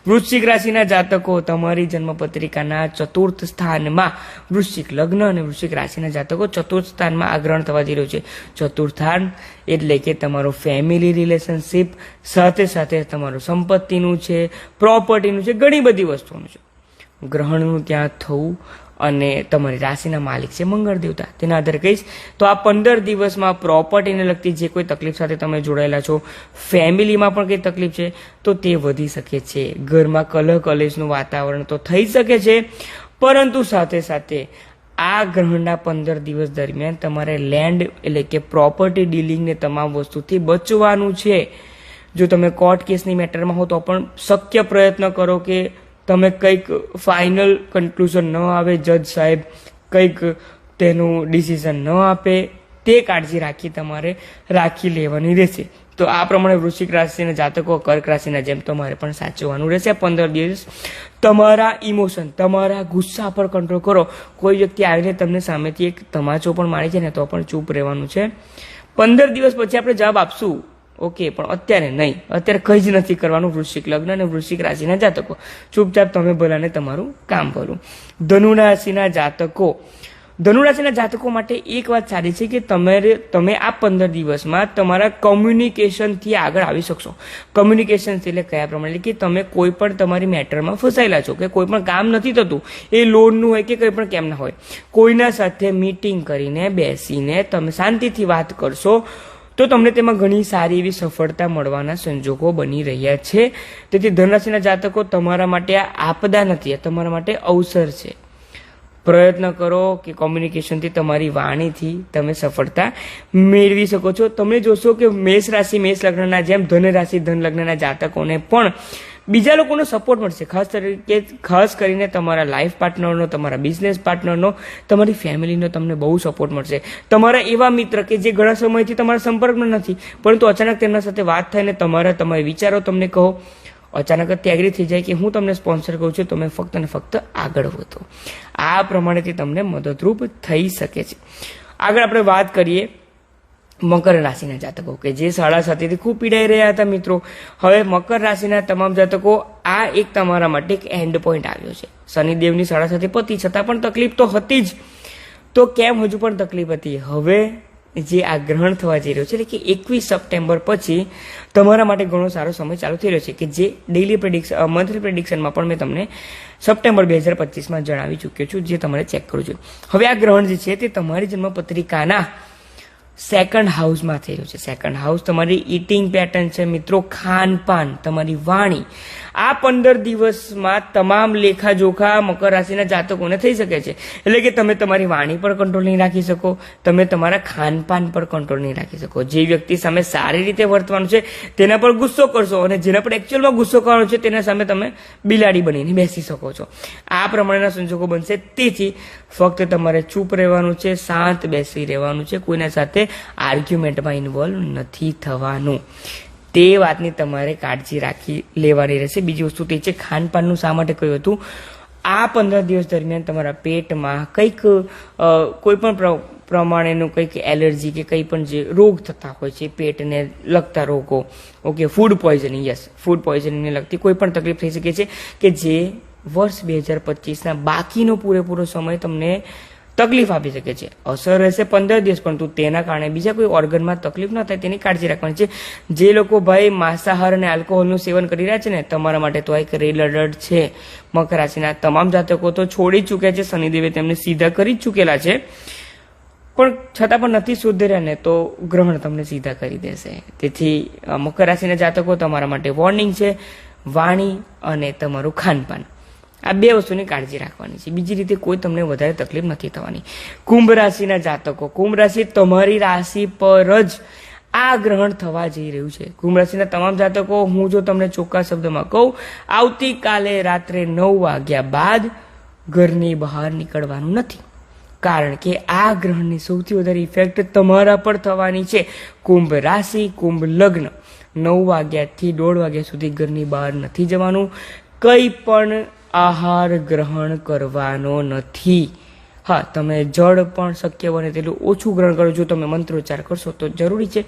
વૃશ્ચિક રાશિના જાતકો, તમારી જન્મપત્રિકાના 4th સ્થાનમાં વૃશ્ચિક લગ્ન અને વૃશ્ચિક રાશિના જાતકો 4th સ્થાનમાં આ ગ્રહણ થવા જઈ રહ્યું છે. 4th સ્થાન એટલે કે તમારો ફેમિલી રિલેશનશીપ, સાથે સાથે તમારું સંપત્તિનું છે, પ્રોપર્ટીનું છે, ઘણી બધી વસ્તુઓનું છે. ગ્રહણનું ત્યાં થવું અને તમારી રાશિના માલિક છે મંગળ દેવતા, તેના આધારે કહીશ તો આ 15 દિવસમાં પ્રોપર્ટીને લગતી જે કોઈ તકલીફ સાથે તમે જોડાયેલા છો, ફેમિલીમાં પણ કંઈ તકલીફ છે તો તે વધી શકે છે. ઘરમાં કલહ કલેશનું વાતાવરણ તો થઈ શકે છે, પરંતુ સાથે સાથે આ ગ્રહણના 15 દિવસ દરમિયાન તમારે લેન્ડ એટલે કે પ્રોપર્ટી ડીલિંગને તમામ વસ્તુથી બચવાનું છે. જો તમે કોર્ટ કેસની મેટરમાં હો તો પણ શક્ય પ્રયત્ન કરો કે તમે કંઈક ફાઇનલ કન્ક્લુઝન ન આવે, જજ સાહેબ કંઈક તેનું ડિસિઝન ન આપે તે કાળજી રાખી લેવાની રહેશે. તો આ પ્રમાણે વૃશ્ચિક રાશિના જાતકો કર્ક રાશિના જેમ તમારે પણ સાચવવાનું રહેશે. 15 દિવસ તમારા ઇમોશન, તમારા ગુસ્સા પર કંટ્રોલ કરો. કોઈ વ્યક્તિ આવીને તમને સામેથી એક તમાચો પણ મારી છે ને તો પણ ચૂપ રહેવાનું છે. 15 દિવસ પછી આપણે જવાબ આપશું, ઓકે, પણ અત્યારે નહીં. અત્યારે કંઈ જ નથી કરવાનું. વૃશ્ચિક લગ્ન અને વૃશ્ચિક રાશિના જાતકો ચૂપચાપ તમે ભલાને તમારું કામ ભરું. ધનુ રાશિના જાતકો માટે એક વાત સારી છે કે તમે આ 15 દિવસમાં તમારા કમ્યુનિકેશનથી આગળ આવી શકશો. કમ્યુનિકેશન એટલે કયા પ્રમાણે કે તમે કોઈ પણ તમારી મેટરમાં ફસાયેલા છો કે કોઈ પણ કામ નથી થતું, એ લોનનું હોય કે કંઈ પણ કેમ ના હોય, કોઈના સાથે મીટિંગ કરીને બેસીને તમે શાંતિથી વાત કરશો તો તમને તેમાં ઘણી સારી એવી સફળતા મળવાના સંજોગો બની રહ્યા છે. તેથી ધનરાશિના જાતકો, તમારા માટે આ આપદા નથી, તમારા માટે અવસર છે. પ્રયત્ન કરો કે કોમ્યુનિકેશનથી, તમારી વાણીથી તમે સફળતા મેળવી શકો છો. તમે જોશો કે મેષ રાશિ મેષ લગ્નના જેમ ધન રાશિ ધન લગ્નના જાતકોને પણ બીજા લોકોનો સપોર્ટ મળશે. ખાસ કરીને તમારા લાઈફ પાર્ટનરનો, તમારા બિઝનેસ પાર્ટનરનો, તમારી ફેમિલીનો તમને બહુ સપોર્ટ મળશે. તમારા એવા મિત્ર કે જે ઘણા સમયથી તમારા સંપર્કમાં નથી, પરંતુ અચાનક તેમના સાથે વાત થઈને તમારા વિચારો તમને કહો, અચાનક જ એગ્રી થઈ જાય કે હું તમને સ્પોન્સર કરું છું, તમે ફક્ત ને ફક્ત આગળ વધો. આ પ્રમાણેથી તમને મદદરૂપ થઈ શકે છે. આગળ આપણે વાત કરીએ મકર રાશિના જાતકો કે જે સાડા સાતીથી ખૂબ પીડાઈ રહ્યા હતા મિત્રો. હવે મકર રાશિના તમામ જાતકો, આ એક તમારા માટે એક એન્ડ પોઈન્ટ આવ્યો છે. શનિદેવની સાડા સાતી પતી, છતાં પણ તકલીફ તો હતી જ. તો કેમ હજુ પણ તકલીફ હતી? હવે જે આ ગ્રહણ થવા જઈ રહ્યો છે એટલે કે 21 સપ્ટેમ્બર પછી તમારા માટે ઘણો સારો સમય ચાલુ થઈ રહ્યો છે કે જે ડેઇલી પ્રેડિક્શન, મંથલી પ્રેડિક્શનમાં પણ મેં તમને સપ્ટેમ્બર 2025માં જણાવી ચૂક્યો છું, જે તમારે ચેક કરવું જોઈએ. હવે આ ગ્રહણ જે છે તે તમારી જન્મપત્રિકાના સેકન્ડ હાઉસમાં થઈ રહ્યું છે. સેકન્ડ હાઉસ તમારી ઈટિંગ પેટર્ન છે મિત્રો, ખાનપાન, તમારી વાણી. આ 15 દિવસમાં તમામ લેખાજોખા મકર રાશિના જાતકોને થઈ શકે છે. એટલે કે તમે તમારી વાણી પર કંટ્રોલ નહીં રાખી શકો, તમે તમારા ખાનપાન પર કંટ્રોલ નહીં રાખી શકો. જે વ્યક્તિ સામે સારી રીતે વર્તવાનું છે તેના પર ગુસ્સો કરશો, અને જેના પર એકચ્યુઅલમાં ગુસ્સો કરવાનો છે તેના સામે તમે બિલાડી બનીને બેસી શકો છો. આ પ્રમાણેના સંજોગો બનશે. તેથી ફક્ત તમારે ચૂપ રહેવાનું છે, શાંત બેસી રહેવાનું છે, કોઈના સાથે આર્ગ્યુમેન્ટમાં ઇન્વોલ્વ નથી થવાનું. તે વાતની તમારે કાળજી રાખી લેવાની રહેશે. બીજી વસ્તુ તે છે ખાનપાનનું. શા માટે કહ્યું હતું? આ 15 દિવસ દરમિયાન તમારા પેટમાં કંઈક કોઈ પણ પ્રમાણેનું કંઈક એલર્જી કે કંઈ પણ જે રોગ થતા હોય છે, પેટને લગતા રોગો, okay, food poisoning, yes, food પોઈઝનિંગને લગતી કોઈ પણ તકલીફ થઈ શકે છે કે જે વર્ષ 2025ના બાકીનો પૂરેપૂરો સમય તમને તકલીફ આપી શકે છે. અસર રહેશે 15 દિવસ, પરંતુ તેના કારણે બીજા કોઈ ઓર્ગનમાં તકલીફ ન થાય તેની કાળજી રાખવાની છે. જે લોકો ભાઈ માંસાહાર અને આલ્કોહોલનું સેવન કરી રહ્યા છે ને, તમારા માટે તો એક રેલ એલર્ટ છે. મકર રાશિના તમામ જાતકો તો છોડી જ ચૂક્યા છે, શનિદેવે તેમને સીધા કરી જ ચૂકેલા છે, પણ છતાં પણ નથી સુધર્યા ને તો ગ્રહણ તમને સીધા કરી દેશે. તેથી મકર રાશિના જાતકો, તમારા માટે વોર્નિંગ છે, વાણી અને તમારું ખાનપાન. આ બે વસ્તુની કાળજી રાખવાની છે. બીજી રીતે કોઈ તમને વધારે તકલીફ નથી થવાની. કુંભ રાશિના જાતકો, કુંભ રાશિ તમારી રાશિ પર જ આ ગ્રહણ થવા જઈ રહ્યું છે. કુંભ રાશિના તમામ જાતકો, હું જો તમને ચોખ્ખા શબ્દમાં કહું, આવતીકાલે રાત્રે 9 વાગ્યા બાદ ઘરની બહાર નીકળવાનું નથી. કારણ કે આ ગ્રહણની સૌથી વધારે ઇફેક્ટ તમારા પર થવાની છે. કુંભ રાશિ, કુંભ લગ્ન, 9 વાગ્યાથી 1:30 વાગ્યા સુધી ઘરની બહાર નથી જવાનું. કંઈ પણ આહાર ગ્રહણ કરવાનો નથી. હા, તમે જળ પણ શક્ય બને તેટલું ઓછું ગ્રહણ કરો. જો તમે મંત્રોચ્ચાર કરશો તો જરૂરી છે,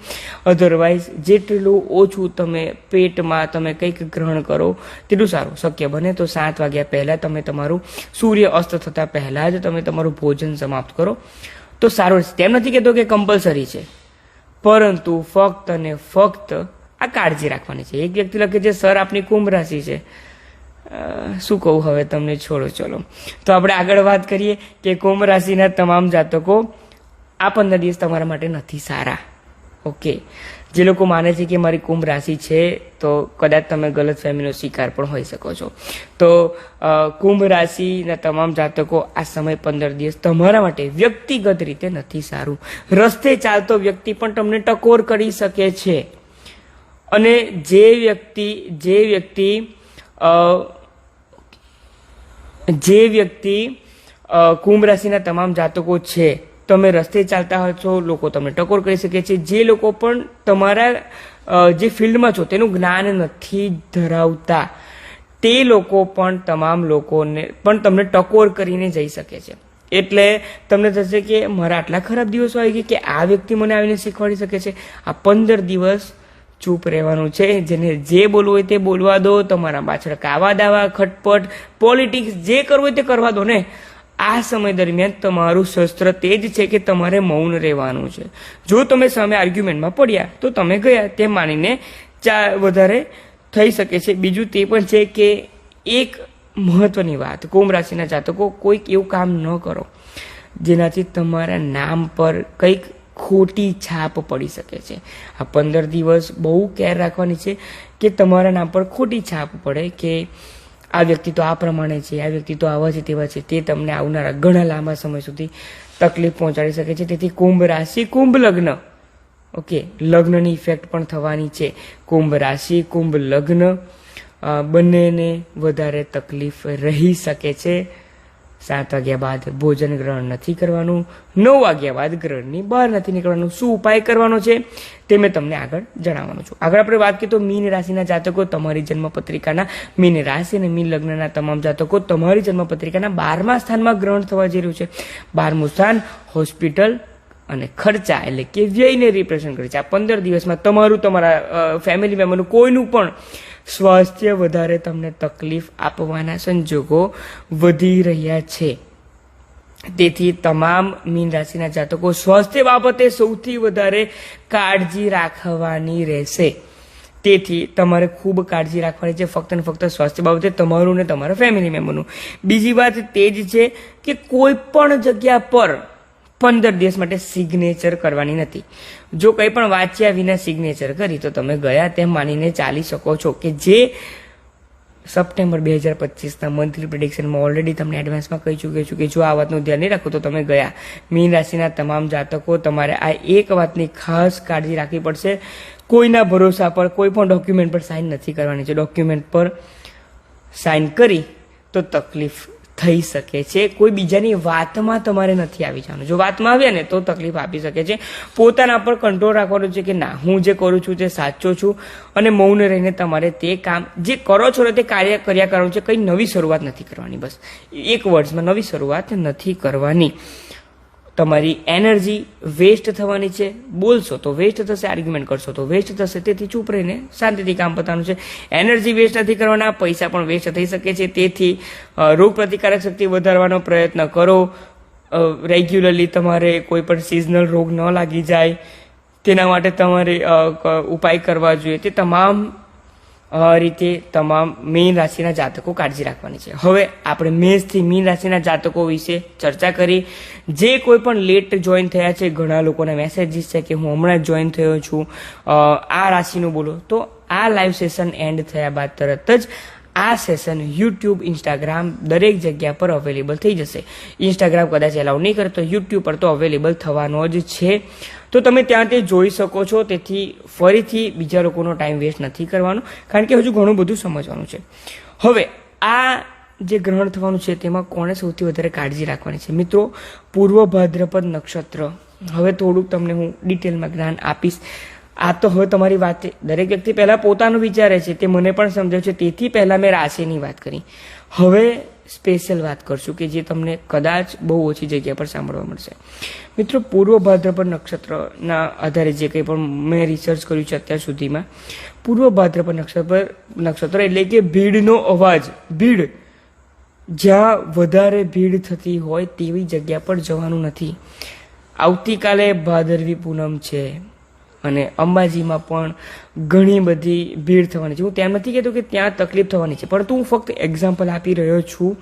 અધરવાઇઝ જેટલું ઓછું તમે પેટમાં તમે કંઈક ગ્રહણ કરો તેટલું સારું. શક્ય બને તો 7 વાગ્યા પહેલાં તમે તમારું સૂર્ય અસ્ત થતાં પહેલાં જ તમે તમારું ભોજન સમાપ્ત કરો તો સારું રહેશે. તેમ નથી કહેતો કે કમ્પલસરી છે, પરંતુ ફક્ત અને ફક્ત આ કાળજી રાખવાની છે. એક વ્યક્તિ લખે છે, સર આપની કુંભ રાશિ છે. શું કહું હવે તમને, છોડો. ચલો તો આપણે આગળ વાત કરીએ કે કુંભ રાશિના તમામ જાતકો, આ 15 દિવસ તમારા માટે નથી સારા. ઓકે, જે લોકો માને છે કે મારી કુંભ રાશિ છે તો કદાચ તમે ગલત ફહેમીનો શિકાર પણ હોઈ શકો છો. તો કુંભ રાશિના તમામ જાતકો, આ સમય 15 દિવસ તમારા માટે વ્યક્તિગત રીતે નથી સારું. રસ્તે ચાલતો વ્યક્તિ પણ તમને ટકોર કરી શકે છે. અને જે વ્યક્તિ કુંભ રાશિના તમામ જાતકો છે તમે રસ્તે ચાલતા હોય છો, લોકો તમને ટકોર કરી શકે છે. જે લોકો પણ તમારા જે ફિલ્ડમાં છો તેનું જ્ઞાન નથી ધરાવતા તે લોકો પણ તમામ લોકોને પણ તમને ટકોર કરીને જઈ શકે છે. એટલે તમને થશે કે મારા આટલા ખરાબ દિવસો આવી ગયા કે આ વ્યક્તિ મને આવીને શીખવાડી શકે છે. આ 15 દિવસ ચૂપ રહેવાનું છે. જેને જે બોલવું હોય તે બોલવા દો. તમારા પાછળ કાવા દાવા, ખટપટ, પોલિટિક્સ જે કરવું હોય તે કરવા દો ને. આ સમય દરમિયાન તમારું શસ્ત્ર તે જ છે કે તમારે મૌન રહેવાનું છે. જો તમે સામે આર્ગ્યુમેન્ટમાં પડ્યા તો તમે ગયા તેમ માનીને વધારે થઈ શકે છે. બીજું તે પણ છે કે એક મહત્વની વાત, કુંભ રાશિના જાતકો, કોઈક એવું કામ ન કરો જેનાથી તમારા નામ પર કંઈક ખોટી છાપ પડી શકે છે. આ 15 દિવસ બહુ કેર રાખવાની છે કે તમારા નામ પર ખોટી છાપ પડે કે આ વ્યક્તિ તો આ પ્રમાણે છે, આ વ્યક્તિ તો આવા છે તેવા છે. તે તમને આવનારા ઘણા લાંબા સમય સુધી તકલીફ પહોંચાડી શકે છે. તેથી કુંભ રાશિ, કુંભ લગ્ન, ઓકે, લગ્નની ઇફેક્ટ પણ થવાની છે. કુંભ રાશિ, કુંભ લગ્ન બંનેને વધારે તકલીફ રહી શકે છે. 7 વાગ્યા બાદ ભોજન ગ્રહણ નથી કરવાનું. 9 વાગ્યા બાદ ગ્રહણની બહાર નથી નીકળવાનું. શું ઉપાય કરવાનો છે તે મેં તમને આગળ જણાવવાનું છું. આગળ આપણે વાત કરીએ તો મીન રાશિના જાતકો, તમારી જન્મપત્રિકાના મીન રાશિ અને મીન લગ્નના તમામ જાતકો, તમારી જન્મપત્રિકાના 12મા સ્થાનમાં ગ્રહણ થવા જઈ રહ્યું છે. 12મું સ્થાન હોસ્પિટલ અને ખર્ચા એટલે કે વ્યયને રિપ્રેઝન્ટ કરે છે. આ 15 દિવસમાં તમારું, તમારા ફેમિલી મેમ્બરનું, કોઈનું પણ સ્વાસ્થ્ય વધારે તમને તકલીફ આપવાના સંજોગો વધી રહ્યા છે. તેથી તમામ મીન રાશિના જાતકો સ્વાસ્થ્ય બાબતે સૌથી વધારે કાળજી રાખવાની રહેશે. તેથી તમારે ખૂબ કાળજી રાખવાની છે, ફક્ત ને ફક્ત સ્વાસ્થ્ય બાબતે, તમારું ને તમારા ફેમિલી મેમ્બરનું. બીજી વાત તે જ છે કે કોઈ પણ જગ્યા પર 15 દિવસ માટે સિગ્નેચર કરવાની નથી. જો કંઈ પણ વાંચ્યા વિના સિગ્નેચર કરી તો તમે ગયા તેમ માનીને ચાલી શકો છો. કે જે સપ્ટેમ્બર 2025ના મંથલી પ્રિડિક્શનમાં ઓલરેડી તમને એડવાન્સમાં કહી ચૂક્યો છું કે જો આ વાતનું ધ્યાન નહીં રાખો તો તમે ગયા. મીન રાશિના તમામ જાતકો, તમારે આ એક વાતની ખાસ કાળજી રાખવી પડશે. કોઈના ભરોસા પર કોઈ પણ ડોક્યુમેન્ટ પર સાઇન નથી કરવાની છે. ડોક્યુમેન્ટ પર સાઇન કરી તો તકલીફ થઈ શકે છે. કોઈ બીજાની વાતમાં તમારે નથી આવી જવાનું. જો વાતમાં આવ્યા ને તો તકલીફ આપી શકે છે. પોતાના પર કંટ્રોલ રાખવાનો છે કે ના, હું જે કરું છું તે સાચો છું અને મૌન રહીને તમારે તે કામ જે કરો છો તે કાર્ય કર્યા કરવાનું છે. કંઈ નવી શરૂઆત નથી કરવાની. બસ એક વર્ડ્સમાં નવી શરૂઆત નથી કરવાની. તમારી એનર્જી વેસ્ટ થવાની છે. બોલશો તો વેસ્ટ થશે, આર્ગ્યુમેન્ટ કરશો તો વેસ્ટ થશે. તેથી ચૂપ રહીને શાંતિથી કામ પતાવવાનું છે. એનર્જી વેસ્ટ નથી કરવાના, પૈસા પણ વેસ્ટ થઈ શકે છે. તેથી રોગ પ્રતિકારક શક્તિ વધારવાનો પ્રયત્ન કરો. રેગ્યુલરલી તમારે કોઈ પણ સિઝનલ રોગ ન લાગી જાય તેના માટે તમારે ઉપાય કરવા જોઈએ. તે તમામ રીતે તમામ મીન રાશિના જાતકો કાળજી રાખવાની છે. હવે આપણે મેષથી મીન રાશિના જાતકો વિશે ચર્ચા કરી. જે કોઈ પણ લેટ જોઈન થયા છે, ઘણા લોકોના મેસેજીસ છે કે હું હમણાં જ જોઈન થયો છું, આ રાશિનું બોલો, તો આ લાઈવ સેશન એન્ડ થયા બાદ તરત જ આ સેશન યુટ્યુબ, ઇન્સ્ટાગ્રામ દરેક જગ્યા પર અવેલેબલ થઈ જશે. ઇન્સ્ટાગ્રામ કદાચ એલાઉ નહીં કરે તો યુટ્યુબ પર તો અવેલેબલ થવાનો જ છે. તો તમે ત્યાં તે જોઈ શકો છો. તેથી ફરીથી બીજા લોકોનો ટાઈમ વેસ્ટ નથી કરવાનો, કારણ કે હજુ ઘણું બધું સમજવાનું છે. હવે આ જે ગ્રહણ થવાનું છે તેમાં કોણે સૌથી વધારે કાળજી રાખવાની છે? મિત્રો, પૂર્વ ભાદ્રપદ નક્ષત્ર. હવે થોડુંક તમને હું ડિટેલમાં જ્ઞાન આપીશ. આ તો હવે તમારી વાત, દરેક વ્યક્તિ પહેલા પોતાનું વિચારે છે, તે મને પણ સમજાય છે. તેથી પહેલા મેં રાશિની વાત કરી. હવે સ્પેશિયલ વાત કરશું કે જે તમને કદાચ બહુ ઓછી જગ્યા પર સાંભળવા મળશે. મિત્રો, પૂર્વ ભાદ્રપદ નક્ષત્રના આધારે જે કંઈ પણ મેં રિસર્ચ કર્યું છે અત્યાર સુધીમાં, પૂર્વ ભાદ્રપદ નક્ષત્ર એટલે કે ભીડનો અવાજ. ભીડ, જ્યાં વધારે ભીડ થતી હોય તેવી જગ્યા પર જવાનું નથી. આવતીકાલે ભાદરવી પૂનમ છે અને અંબાજીમાં પણ ઘણી બધી ભીડ થવાની છે. હું તેમ નથી કહેતો કે ત્યાં તકલીફ થવાની છે, પરંતુ હું ફક્ત એક્ઝામ્પલ આપી રહ્યો છું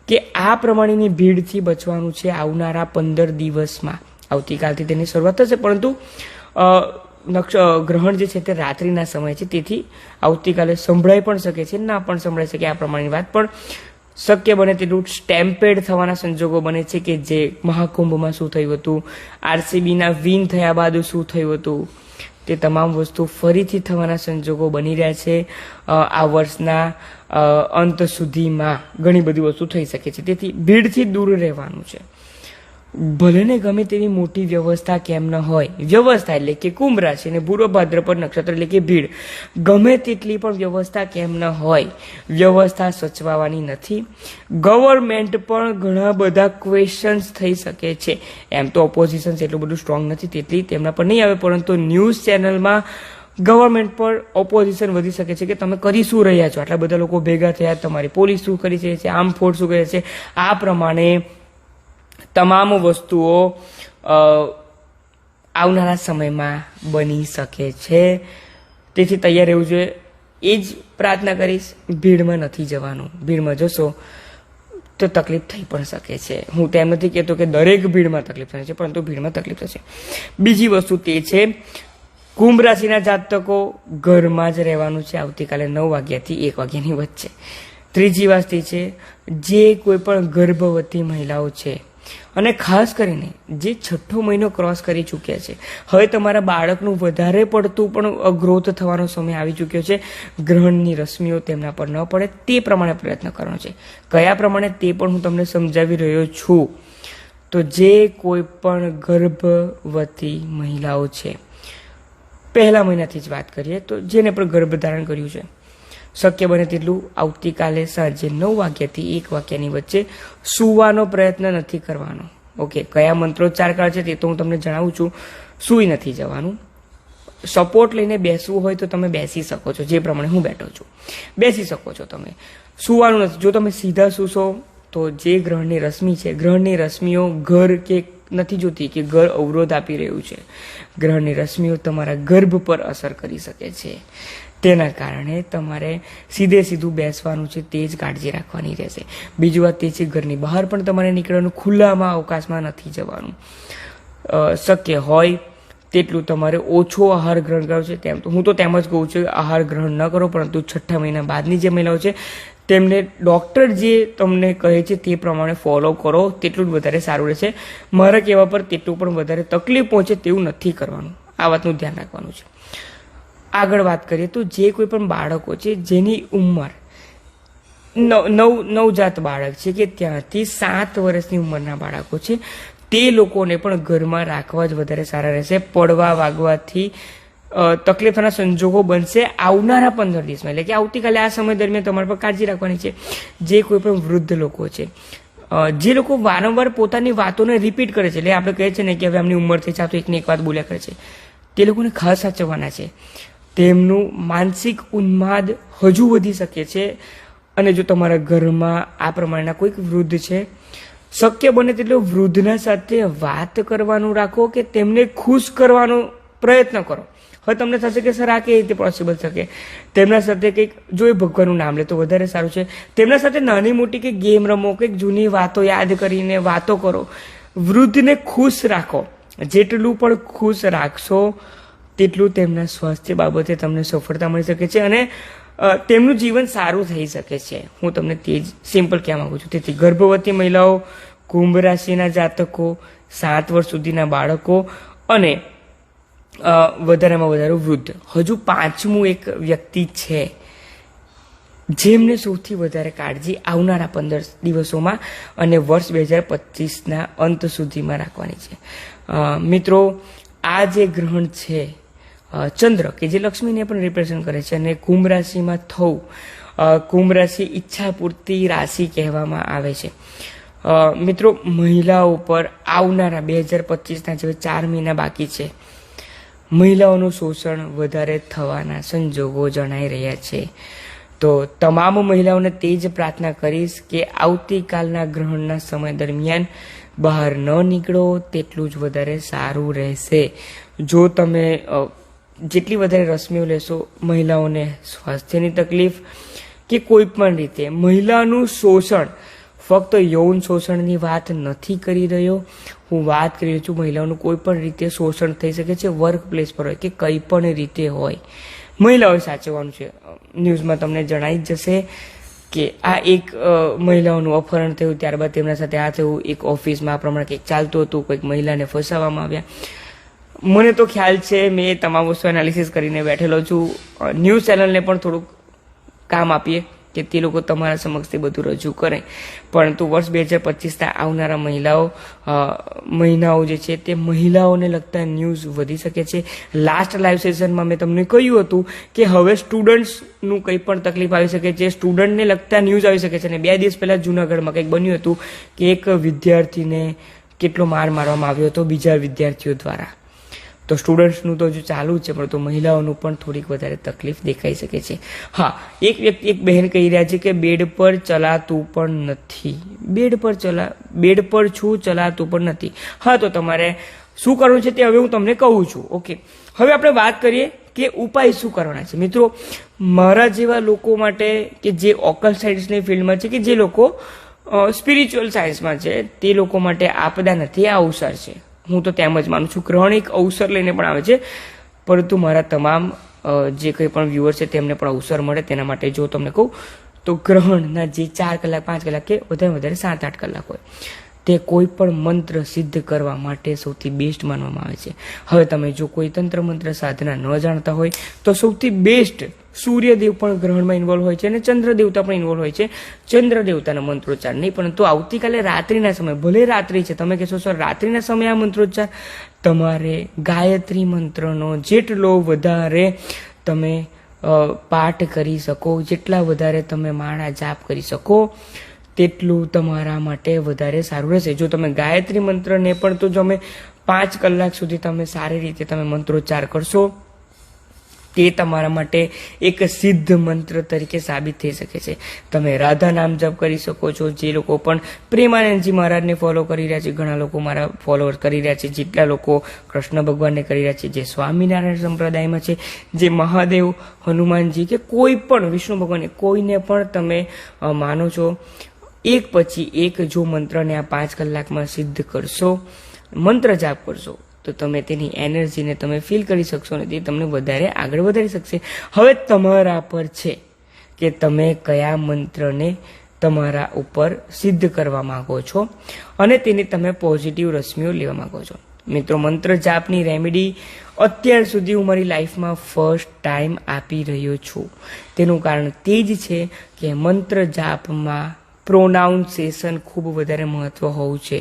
કે આ પ્રમાણેની ભીડથી બચવાનું છે આવનારા 15 દિવસમાં. આવતીકાલથી તેની શરૂઆત થશે, પરંતુ ગ્રહણ જે છે તે રાત્રિના સમય છે. તેથી આવતીકાલે સંભળાઈ પણ શકે છે, ના પણ સંભળાઈ શકે આ પ્રમાણેની વાત. પણ શક્ય બને તેટલું સ્ટેમ્પેડ થવાના સંજોગો બને છે કે જે મહાકુંભમાં શું થયું હતું, આરસીબીના વિન થયા બાદ શું થયું હતું, તે તમામ વસ્તુ ફરીથી થવાના સંજોગો બની રહ્યા છે. આ વર્ષના અંત સુધીમાં ઘણી બધી વસ્તુ થઈ શકે છે. તેથી ભીડથી દૂર રહેવાનું છે. ભલે ને ગમે તેવી મોટી વ્યવસ્થા કેમ ન હોય, વ્યવસ્થા એટલે કે કુંભ રાશિ અને પૂર્વ ભાદ્રપદ નક્ષત્ર એટલે કે ભીડ, ગમે તેટલી પણ વ્યવસ્થા કેમ ન હોય, વ્યવસ્થા સચવાવાની નથી. ગવર્મેન્ટ પણ ઘણા બધા ક્વેશ્ચન્સ થઈ શકે છે. એમ તો ઓપોઝિશન એટલું બધું સ્ટ્રોંગ નથી, તેટલી તેમના પર નહીં આવે, પરંતુ ન્યૂઝ ચેનલમાં ગવર્મેન્ટ પર ઓપોઝિશન વધી શકે છે કે તમે કરી શું રહ્યા છો, આટલા બધા લોકો ભેગા થયા, તમારી પોલીસ શું કરી રહી છે, આર્મ ફોર્સ શું કરે છે. આ પ્રમાણે તમામ વસ્તુઓ આવનારા સમયમાં બની શકે છે. તેથી તૈયાર રહેવું જોઈએ. એ જ પ્રાર્થના કરીશ, ભીડમાં નથી જવાનું. ભીડમાં જશો તો તકલીફ થઈ પણ શકે છે. હું તેમ નથી કહેતો કે દરેક ભીડમાં તકલીફ થાય છે, પરંતુ ભીડમાં તકલીફ થશે. બીજી વસ્તુ તે છે, કુંભ રાશિના જાતકો ઘરમાં જ રહેવાનું છે આવતીકાલે 9 વાગ્યાથી 1 વાગ્યાની વચ્ચે. ત્રીજી વાત એ છે, જે કોઈ પણ ગર્ભવતી મહિલાઓ છે અને ખાસ કરીને જે 6ઠ્ઠો મહિનો ક્રોસ કરી ચૂક્યા છે, હવે તમારા બાળકનું વધારે પડતું પણ ગ્રોથ થવાનો સમય આવી ચૂક્યો છે, ગ્રહણની રશ્મિઓ તેમના પર ન પડે તે પ્રમાણે પ્રયત્ન કરવાનો છે. કયા પ્રમાણે તે પણ હું તમને સમજાવી રહ્યો છું. તો જે કોઈ પણ ગર્ભવતી મહિલાઓ છે, પહેલા મહિનાથી જ વાત કરીએ તો જેને પણ ગર્ભધારણ કર્યું છે, શક્ય બને તેટલું આવતીકાલે સાંજે 9 વાગ્યાથી 1 વાગ્યાની વચ્ચે સૂવાનો પ્રયત્ન નથી કરવાનો. ઓકે, કયા મંત્રોચ્ચાર કરે છે તે તો હું તમને જણાવું છું. સૂઈ નથી જવાનું. સપોર્ટ લઈને બેસવું હોય તો તમે બેસી શકો છો, જે પ્રમાણે હું બેઠો છું બેસી શકો છો તમે. સૂવાનું નથી. જો તમે સીધા સૂશો તો જે ગ્રહણની રશ્મિ છે, ગ્રહણની રશ્મિઓ ઘર કે નથી જોતી કે ઘર અવરોધ આપી રહ્યું છે. ગ્રહણની રશ્મિઓ તમારા ગર્ભ પર અસર કરી શકે છે. તેના કારણે તમારે સીધું બેસવાનું છે, તે જ કાળજી રાખવાની રહેશે. બીજી વાત તે છે, ઘરની બહાર પણ તમારે નીકળવાનું, ખુલ્લામાં અવકાશમાં નથી જવાનું. શક્ય હોય તેટલું તમારે ઓછો આહાર ગ્રહણ કરવો છે. તેમ તો હું તો તેમ જ કહું છું, આહાર ગ્રહણ ન કરો, પરંતુ 6ઠ્ઠા મહિના બાદની જે મહિલાઓ છે તેમને ડૉક્ટર જે તમને કહે છે તે પ્રમાણે ફોલો કરો, તેટલું જ વધારે સારું રહેશે. મારા કહેવા પર તેટલું પણ વધારે તકલીફ પહોંચે તેવું નથી કરવાનું. આ વાતનું ધ્યાન રાખવાનું છે. આગળ વાત કરીએ તો જે કોઈ પણ બાળકો છે જેની ઉંમર નવજાત બાળક છે કે ત્યાંથી 7 વર્ષની ઉંમરના બાળકો છે, તે લોકોને પણ ઘરમાં રાખવા જ વધારે સારા રહેશે. પડવા વાગવાથી તકલીફ થવાના સંજોગો બનશે આવનારા 15 દિવસમાં, એટલે કે આવતીકાલે આ સમય દરમિયાન તમારે પર કાળજી રાખવાની છે. જે કોઈ પણ વૃદ્ધ લોકો છે, જે લોકો વારંવાર પોતાની વાતોને રિપીટ કરે છે, એટલે આપણે કહે છે ને કે હવે એમની ઉંમર થઈ છે તો એકને એક વાત બોલ્યા કરે છે, તે લોકોને ખાસ સાચવવાના છે. તેમનું માનસિક ઉન્માદ હજુ વધી શકે છે. અને જો તમારા ઘરમાં આ પ્રમાણેના કોઈક વૃદ્ધ છે, શક્ય બને તેટલો વૃદ્ધના સાથે વાત કરવાનું રાખો કે તેમને ખુશ કરવાનો પ્રયત્ન કરો. હવે તમને થશે કે સર આ કઈ રીતે પોસિબલ શકે, તેમના સાથે કંઈક જો એ ભગવાનનું નામ લે તો વધારે સારું છે. તેમના સાથે નાની મોટી કંઈક ગેમ રમો, કંઈક જૂની વાતો યાદ કરીને વાતો કરો. વૃદ્ધને ખુશ રાખો. જેટલું પણ ખુશ રાખશો તેટલું તેમના સ્વાસ્થ્ય બાબતે તમને સફળતા મળી શકે છે અને તેમનું જીવન સારું થઈ શકે છે. હું તમને તે જ સિમ્પલ કહેવા માંગુ છું. તેથી ગર્ભવતી મહિલાઓ, કુંભ રાશિના જાતકો, 7 વર્ષ સુધીના બાળકો અને વધારેમાં વધારે વૃદ્ધ. હજુ 5મું એક વ્યક્તિ છે જેમને સૌથી વધારે કાળજી આવનારા 15 દિવસોમાં અને વર્ષ 2025ના અંત સુધીમાં રાખવાની છે. મિત્રો, આ જે ગ્રહણ છે ચંદ્ર કે જે લક્ષ્મીને પણ રિપ્રેઝન્ટ કરે છે અને કુંભ રાશિમાં થવું, કુંભ રાશિ ઈચ્છા પૂરતી રાશિ કહેવામાં આવે છે. મિત્રો, મહિલાઓ પર આવનારા 2025ના જે 4 મહિના બાકી છે, મહિલાઓનું શોષણ વધારે થવાના સંજોગો જણાઈ રહ્યા છે. તો તમામ મહિલાઓને તે જ પ્રાર્થના કરીશ કે આવતીકાલના ગ્રહણના સમય દરમિયાન બહાર ન નીકળો, તેટલું જ વધારે સારું રહેશે. જો તમે જેટલી વધારે રશ્મિઓ લેશો, મહિલાઓને સ્વાસ્થ્યની તકલીફ કે કોઈ પણ રીતે મહિલાનું શોષણ, ફક્ત યૌન શોષણની વાત નથી કરી રહ્યો, હું વાત કરી રહ્યો છું મહિલાઓનું કોઈ પણ રીતે શોષણ થઈ શકે છે, વર્ક પ્લેસ પર હોય કે કંઈ પણ રીતે હોય. મહિલાઓએ સાચવવાનું છે. ન્યૂઝમાં તમને જણાઈ જ જશે કે આ એક મહિલાઓનું અપહરણ થયું, ત્યારબાદ તેમના સાથે આ થયું, એક ઓફિસમાં આ પ્રમાણે કંઈક ચાલતું હતું, કોઈક મહિલાને ફસાવવામાં આવ્યા. મને તો ખ્યાલ છે, મેં તમામ વસ્તુ એનાલિસિસ કરીને બેઠેલો છું. ન્યૂઝ ચેનલને પણ થોડુંક કામ આપીએ, કે તે લોકો તમારા સમક્ષ તે બધું રજૂ કરે. પરંતુ વર્ષ 2025 આવનારા મહિનાઓ જે છે તે મહિલાઓને લગતા ન્યૂઝ વધી શકે છે. લાસ્ટ લાઈવ સેશનમાં મેં તમને કહ્યું હતું કે હવે સ્ટુડન્ટ્સનું કંઈ પણ તકલીફ આવી શકે છે, સ્ટુડન્ટને લગતા ન્યૂઝ આવી શકે છે. અને 2 દિવસ પહેલા જૂનાગઢમાં કંઈક બન્યું હતું કે એક વિદ્યાર્થીને કેટલો માર મારવામાં આવ્યો હતો બીજા વિદ્યાર્થીઓ દ્વારા. તો સ્ટુડન્ટ્સનું તો હજુ ચાલુ જ છે, પરંતુ મહિલાઓનું પણ થોડીક વધારે તકલીફ દેખાઈ શકે છે. હા, એક બહેન કહી રહ્યા છે કે બેડ પર ચલાતું પણ નથી, બેડ પર છું ચલાતું પણ નથી. હા, તો તમારે શું કરવું છે તે હવે હું તમને કહું છું. ઓકે, હવે આપણે વાત કરીએ કે ઉપાય શું કરવાના છે. મિત્રો, મારા જેવા લોકો માટે કે જે ઓકલ સાયન્સની ફિલ્ડમાં છે, કે જે લોકો સ્પિરિચ્યુઅલ સાયન્સમાં છે, તે લોકો માટે આપદા નથી, આ અવસર છે. હું તો તેમ જ માનું છું. ગ્રહણ એક અવસર લઈને પણ આવે છે, પરંતુ મારા તમામ જે કંઈ પણ વ્યુઅર છે તેમને પણ અવસર મળે તેના માટે જો તમને કહું તો ગ્રહણના જે 4 કલાક 5 કલાક કે વધારે 7-8 કલાક હોય તે કોઈ પણ મંત્ર સિદ્ધ કરવા માટે સૌથી બેસ્ટ માનવામાં આવે છે. હવે તમે જો કોઈ તંત્ર મંત્ર સાધના ન જાણતા હોય તો સૌથી બેસ્ટ સૂર્યદેવ પણ ગ્રહણમાં ઇન્વોલ્વ હોય છે અને ચંદ્ર દેવતા પણ ઇન્વોલ્વ હોય છે. ચંદ્ર દેવતાનો મંત્રોચ્ચાર નહીં, પરંતુ આવતીકાલે રાત્રિના સમય, ભલે રાત્રિ છે, તમે કહેશો સર રાત્રિના સમયે આ મંત્રોચ્ચાર, તમારે ગાયત્રી મંત્રનો જેટલો વધારે તમે પાઠ કરી શકો, જેટલા વધારે તમે માળા જાપ કરી શકો તેટલું તમારા માટે વધારે સારું રહેશે. જો તમે ગાયત્રી મંત્રને પણ તો જો 5 કલાક સુધી તમે સારી રીતે તમે મંત્રોચ્ચાર કરશો તે તમારા માટે એક સિદ્ધ મંત્ર તરીકે સાબિત થઈ શકે છે. તમે રાધા નામ જપ કરી શકો છો. જે લોકો પણ પ્રેમાનંદજી મહારાજને ફોલો કરી રહ્યા છે, ઘણા લોકો મારા ફોલોઅર કરી રહ્યા છે, જેટલા લોકો કૃષ્ણ ભગવાનને કરી રહ્યા છે, જે સ્વામિનારાયણ સંપ્રદાયમાં છે, જે મહાદેવ, હનુમાનજી કે કોઈ પણ વિષ્ણુ ભગવાન, કોઈને પણ તમે માનો છો, એક પછી એક જો મંત્રને આ 5 કલાકમાં સિદ્ધ કરશો, મંત્ર જાપ કરશો, તો તમે તેની એનર્જીને તમે ફીલ કરી શકશો અને તે તમને વધારે આગળ વધારી શકશે. હવે તમારા પર છે કે તમે કયા મંત્રને તમારા ઉપર સિદ્ધ કરવા માંગો છો અને તેની તમે પોઝિટિવ રશ્મિઓ લેવા માંગો છો. મિત્રો, મંત્ર જાપની રેમેડી અત્યાર સુધી હું મારી લાઈફમાં ફર્સ્ટ ટાઈમ આપી રહ્યો છું. તેનું કારણ તે જ છે કે મંત્ર જાપમાં પ્રોનાઉન્સિએશન ખૂબ વધારે મહત્વ હોવું છે.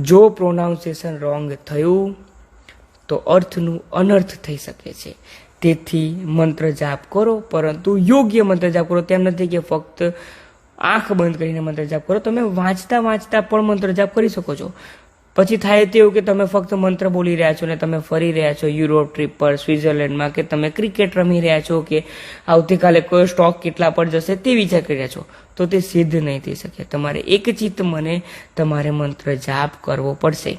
જો પ્રોનાઉન્સિએશન રોંગ થયું તો અર્થનું અનર્થ થઈ શકે છે. તેથી મંત્ર જાપ કરો, પરંતુ યોગ્ય મંત્ર જાપ કરો. તેમ નથી કે ફક્ત આંખ બંધ કરીને મંત્ર જાપ કરો. તમે વાંચતા પણ મંત્ર જાપ કરી શકો છો. પછી થાય તેવું કે તમે ફક્ત મંત્ર બોલી રહ્યા છો ને તમે ફરી રહ્યા છો યુરોપ ટ્રીપ પર, સ્વિટ્ઝરલેન્ડમાં, કે તમે ક્રિકેટ રમી રહ્યા છો, કે આવતીકાલે કોઈ સ્ટોક કેટલા પર જશે તે વિચાર કરી રહ્યા છો, તો તે સિદ્ધ નહીં થઈ શકે. તમારે એક ચિત્ત મને તમારે મંત્ર જાપ કરવો પડશે.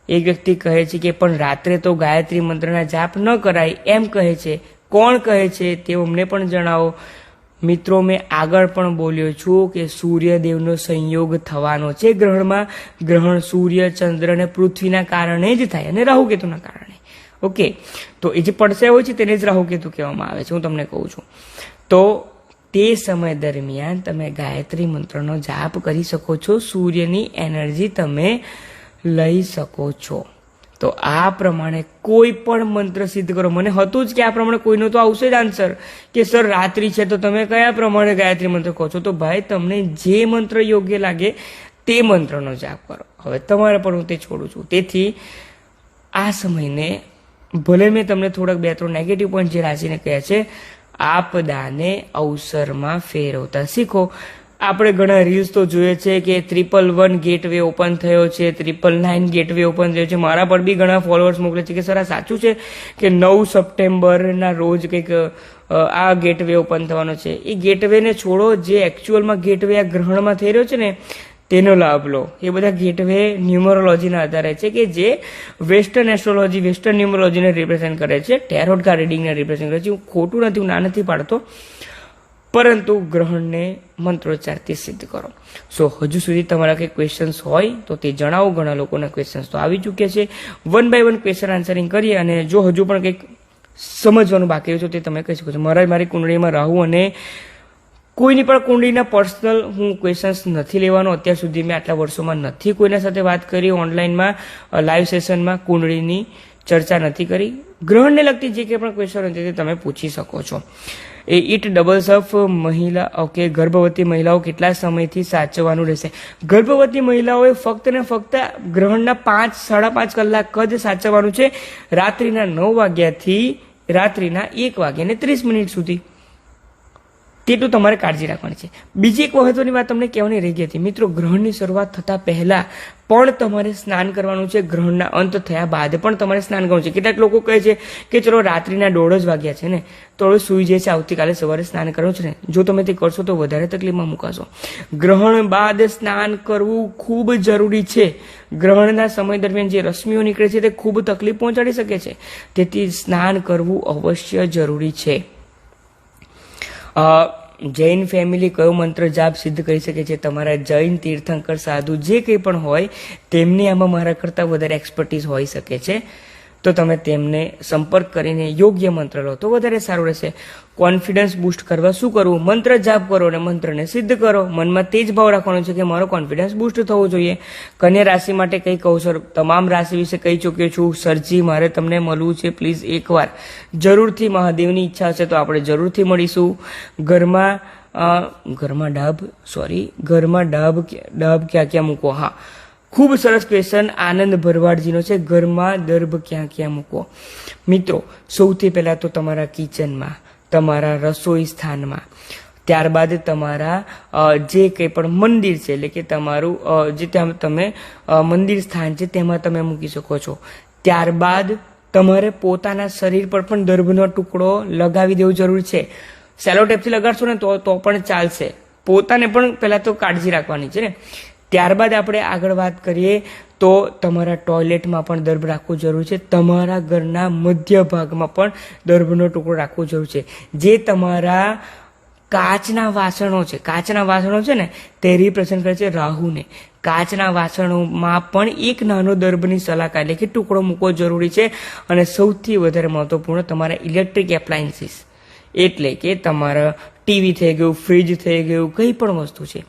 એક વ્યક્તિ કહે છે કે પણ રાત્રે તો ગાયત્રી મંત્રના જાપ ન કરાય એમ કહે છે. કોણ કહે છે તે અમને પણ જણાવો. મિત્રો, મેં આગળ પણ બોલ્યો છું કે સૂર્યદેવનો સંયોગ થવાનો છે ગ્રહણમાં. ગ્રહણ સૂર્ય, ચંદ્ર અને પૃથ્વીના કારણે જ થાય અને રાહુકેતુના કારણે. ઓકે, તો એ જે પડશે હોય છે તેને જ રાહુકેતુ કહેવામાં આવે છે, હું તમને કહું છું. તો તે સમય દરમિયાન તમે ગાયત્રી મંત્રનો જાપ કરી શકો છો, સૂર્યની એનર્જી તમે લઈ શકો છો. તો આ પ્રમાણે કોઈ પણ મંત્ર સિદ્ધ કરો. મને હતું જ કે આ પ્રમાણે કોઈનો તો આવશે જ આન્સર કે સર રાત્રિ છે તો તમે કયા પ્રમાણે ગાયત્રી મંત્ર કહો છો. તો ભાઈ, તમને જે મંત્ર યોગ્ય લાગે તે મંત્રનો જાપ કરો. હવે તમારા પર હું તે છોડું છું. તેથી આ સમયને ભલે મેં તમને થોડાક 2-3 નેગેટિવ પોઈન્ટ જે રાશિને કહ્યા છે, આપદાને અવસરમાં ફેરવતા શીખો. આપણે ઘણા રીલ્સ તો જોઈએ છે કે 111 ગેટવે ઓપન થયો છે, 999 ગેટવે ઓપન થયો છે. મારા પર બી ઘણા ફોલોઅર્સ મોકલે છે કે સર આ સાચું છે કે 9 સપ્ટેમ્બરના રોજ કંઈક આ ગેટવે ઓપન થવાનો છે. એ ગેટવેને છોડો, જે એકચ્યુઅલમાં ગેટવે આ ગ્રહણમાં થઈ રહ્યો છે ને તેનો લાભ લો. એ બધા ગેટવે ન્યુમરોલોજીના આધારે છે કે જે વેસ્ટર્ન એસ્ટ્રોલોજી, વેસ્ટર્ન ન્યુમરોલોજીને રિપ્રેઝેન્ટ કરે છે, ટેરોટ કાર્ડ રીડિંગને રિપ્રેઝેન્ટ કરે છે. હું ખોટું નથી, હું ના નથી પાડતો, પરંતુ ગ્રહણને મંત્રોચ્ચારથી સિદ્ધ કરો. સો હજુ સુધી તમારા કંઈ ક્વેશ્ચન્સ હોય તો તે જણાવો. ઘણા લોકોના ક્વેશ્ચન્સ તો આવી ચૂક્યા છે. 1 by 1 ક્વેશ્ચન આન્સરિંગ કરીએ. અને જો હજુ પણ કંઈક સમજવાનું બાકી હોય તો તે તમે કહી શકો છો. મારી કુંડળીમાં રાહુ અને કોઈની પણ કુંડળીના પર્સનલ હું ક્વેશ્ચન્સ નથી લેવાનો. અત્યાર સુધી મેં આટલા વર્ષોમાં નથી કોઈના સાથે વાત કરી, ઓનલાઈનમાં લાઈવ સેશનમાં કુંડળીની ચર્ચા નથી કરી. ગ્રહણને લગતી જે કંઈ પણ ક્વેશ્ચન હોય તે તમે પૂછી શકો છો. ઇટ ડબલ્સ ઓફ મહિલા. ઓકે, ગર્ભવતી મહિલાઓ કેટલા સમયથી સાચવવાનું રહેશે? ગર્ભવતી મહિલાઓએ ફક્ત ને ફક્ત ગ્રહણના 5-5.5 કલાક જ સાચવવાનું છે, રાત્રિના 9 વાગ્યાથી રાત્રિના 1:30 સુધી. તેટલું તમારે કાળજી રાખવાની છે. બીજી એક મહત્વની વાત તમને કહેવાની રહી ગઈ હતી મિત્રો, ગ્રહણની શરૂઆત થતા પહેલા પણ તમારે સ્નાન કરવાનું છે, ગ્રહણના અંત થયા બાદ પણ તમારે સ્નાન કરવાનું છે. કેટલાક લોકો કહે છે કે ચલો રાત્રિના 1:30 વાગ્યા છે ને, તો હવે સૂઈ જાય છે, આવતીકાલે સવારે સ્નાન કરવું છે ને, જો તમે તે કરશો તો વધારે તકલીફમાં મુકાશો. ગ્રહણ બાદ સ્નાન કરવું ખૂબ જરૂરી છે. ગ્રહણના સમય દરમિયાન જે રશ્મિઓ નીકળે છે તે ખૂબ તકલીફ પહોંચાડી શકે છે, તેથી સ્નાન કરવું અવશ્ય જરૂરી છે. જૈન ફેમિલી કયો મંત્ર જાપ સિદ્ધ કરી શકે છે? તમારા જૈન તીર્થંકર સાધુ જે કંઈ પણ હોય તેમની આમાં મારા કરતાં વધારે એક્સપર્ટીઝ હોઈ શકે છે, તો તમે તેમને સંપર્ક કરીને યોગ્ય મંત્ર લો તો વધારે સારું રહેશે. કોન્ફિડન્સ બૂસ્ટ કરવા શું કરવું? મંત્ર જાપ કરો અને મંત્રને સિદ્ધ કરો. મનમાં તે જ ભાવ રાખવાનો છે કે મારો કોન્ફિડન્સ બૂસ્ટ થવો જોઈએ. કન્યા રાશિ માટે કંઈ કહું સર? તમામ રાશિ વિશે કહી ચૂક્યો છું. સરજી, મારે તમને મળવું છે, પ્લીઝ એકવાર જરૂરથી. મહાદેવની ઈચ્છા હશે તો આપણે જરૂરથી મળીશું. ઘરમાં ડાબ ક્યાં ક્યાં મૂકો? હા, ખૂબ સરસ ક્વેશ્ચન આનંદ ભરવાડજીનો છે. ઘરમાં દર્ભ ક્યાં ક્યાં મૂકવો? મિત્રો, સૌથી પહેલા તો તમારા કિચનમાં, તમારા રસોઈ સ્થાનમાં, ત્યારબાદ તમારા જે કંઈ પણ મંદિર છે, એટલે કે તમારું જે ત્યાં તમે મંદિર સ્થાન છે તેમાં તમે મૂકી શકો છો. ત્યારબાદ તમારે પોતાના શરીર પર પણ દર્ભનો ટુકડો લગાવી દેવો જરૂરી છે. સેલો ટેપથી લગાડશો ને તો પણ ચાલશે. પોતાને પણ પહેલા તો કાળજી રાખવાની છે ને. ત્યારબાદ આપણે આગળ વાત કરીએ તો તમારા ટોયલેટમાં પણ દર્ભ રાખવું જરૂરી છે. તમારા ઘરના મધ્ય ભાગમાં પણ દર્ભનો ટુકડો રાખવો જરૂરી છે. જે તમારા કાચના વાસણો છે ને તે રિપ્રેઝન્ટ કરે છે રાહુને. કાચના વાસણોમાં પણ એક નાનો દર્ભની સલાકા એટલે કે ટુકડો મૂકવો જરૂરી છે. અને સૌથી વધારે મહત્વપૂર્ણ, તમારા ઇલેક્ટ્રિક એપ્લાયન્સીસ એટલે કે તમારા ટીવી થઈ ગયું, ફ્રીજ થઈ ગયું, કંઈ પણ વસ્તુ છે,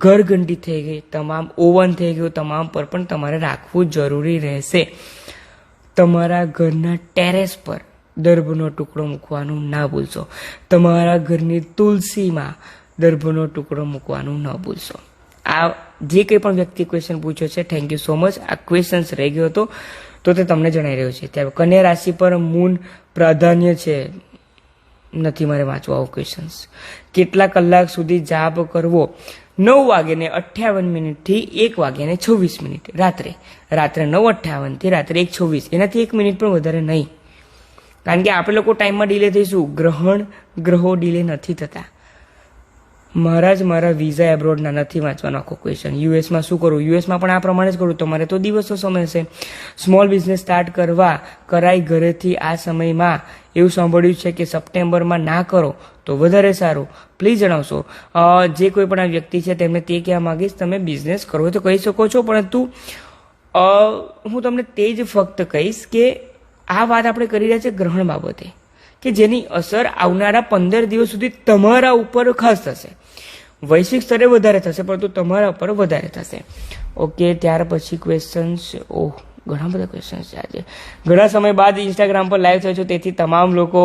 ઘરઘંટી થઈ ગઈ, તમામ ઓવન થઈ ગયું, તમામ પર પણ તમારે રાખવું જરૂરી રહેશે. તમારા ઘરના ટેરેસ પર દર્ભનો ટુકડો મૂકવાનું ના ભૂલશો. તમારા ઘરની તુલસીમાં દર્ભનો ટુકડો મૂકવાનું ન ભૂલશો. આ જે કંઈ પણ વ્યક્તિ ક્વેશ્ચન પૂછ્યો છે, થેન્ક યુ સો મચ. આ ક્વેશ્ચન્સ રહી ગયો હતો તો તે તમને જણાઈ રહ્યો છે. ત્યાં કન્યા રાશિ પર મૂન પ્રાધાન્ય છે. નથી મારે વાંચવા આવો ક્વેશ્ચન્સ. કેટલા કલાક સુધી જાપ કરવો? 9:58 થી 1:26 રાત્રે 9:58 થી રાત્રે 1:26. એનાથી 1 મિનિટ પણ વધારે નહીં, કારણ કે આપણે લોકો ટાઈમમાં ડિલે થઈશું. ગ્રહો ડિલે નથી થતા. મહારાજ, મારા વિઝા એબ્રોડના નથી વાંચવાનો આખો ક્વેશ્ચન. યુએસમાં શું કરવું? યુએસમાં પણ આ પ્રમાણે જ કરવું. તમારે તો દિવસનો સમય હશે. સ્મોલ બિઝનેસ સ્ટાર્ટ કરાય ઘરેથી આ સમયમાં. એવું સાંભળ્યું છે કે સપ્ટેમ્બરમાં ના કરો તો વધારે સારું. પ્લીઝ જણાવશો. જે કોઈ પણ આ વ્યક્તિ છે તેમને તે કહેવા માંગીશ, તમે બિઝનેસ કરવો તો કહી શકો છો, પરંતુ હું તમને તે જ ફક્ત કહીશ કે આ વાત આપણે કરી રહ્યા છીએ ગ્રહણ બાબતે, કે જેની અસર આવનારા 15 દિવસ સુધી તમારા ઉપર ખાસ થશે. વૈશ્વિક સ્તરે વધારે થશે, પરંતુ તમારા ઉપર વધારે થશે. ઓકે, ત્યાર પછી ક્વેશ્ચન્સ. ઘણા બધા ક્વેશ્ચન્સ છે આજે. ઘણા સમય બાદ ઇન્સ્ટાગ્રામ પર લાઈવ થયો છું, તેથી તમામ લોકો,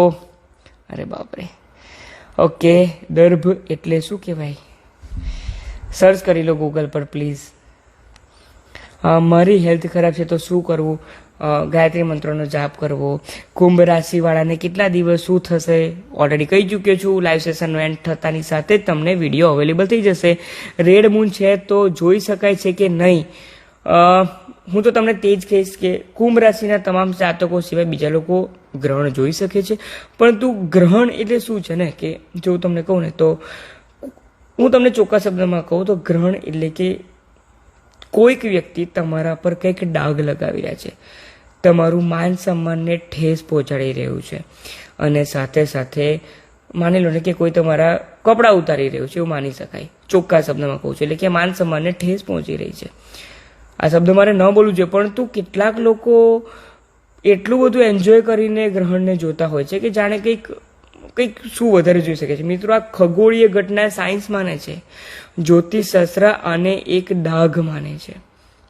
અરે બાપરે. ઓકે, દર્ભ એટલે શું કહેવાય? સર્ચ કરી લો ગૂગલ પર પ્લીઝ. મારી હેલ્થ ખરાબ છે તો શું કરવું? ગાયત્રી મંત્રનો જાપ કરવો. કુંભ રાશિ વાળાને કેટલા દિવસ શું થશે ઓલરેડી કહી ચૂક્યો છું. લાઈવ સેશનનો એન્ડ થતાની સાથે જ તમને વિડીયો અવેલેબલ થઈ જશે. રેડ મૂન છે તો જોઈ શકાય છે કે નહીં? હું તો તમને તે જ કહીશ કે કુંભ રાશિના તમામ જાતકો સિવાય બીજા લોકો ગ્રહણ જોઈ શકે છે, પરંતુ ગ્રહણ એટલે શું છે ને, કે જો તમને કહું ને તો હું તમને ચોખ્ખા શબ્દમાં કહું તો ગ્રહણ એટલે કે કોઈક વ્યક્તિ તમારા પર કંઈક ડાઘ લગાવી રહ્યા છે, તમારું માન સન્માનને ઠેસ પહોંચાડી રહ્યું છે, અને સાથે સાથે માની લો ને કે કોઈ તમારા કપડાં ઉતારી રહ્યું છે, એવું માની શકાય. ચોખ્ખા શબ્દમાં કહું છું, એટલે કે માન સન્માનને ઠેસ પહોંચી રહી છે. આ શબ્દ મારે ન બોલવું જોઈએ, પરંતુ કેટલાક લોકો એટલું બધું એન્જોય કરીને ગ્રહણને જોતા હોય છે કે જાણે કંઈક શું વધારે જોઈ શકે છે. મિત્રો, આ ખગોળીય ઘટના સાયન્સ માને છે, જ્યોતિષશાસ્ત્ર આને એક ડાઘ માને છે.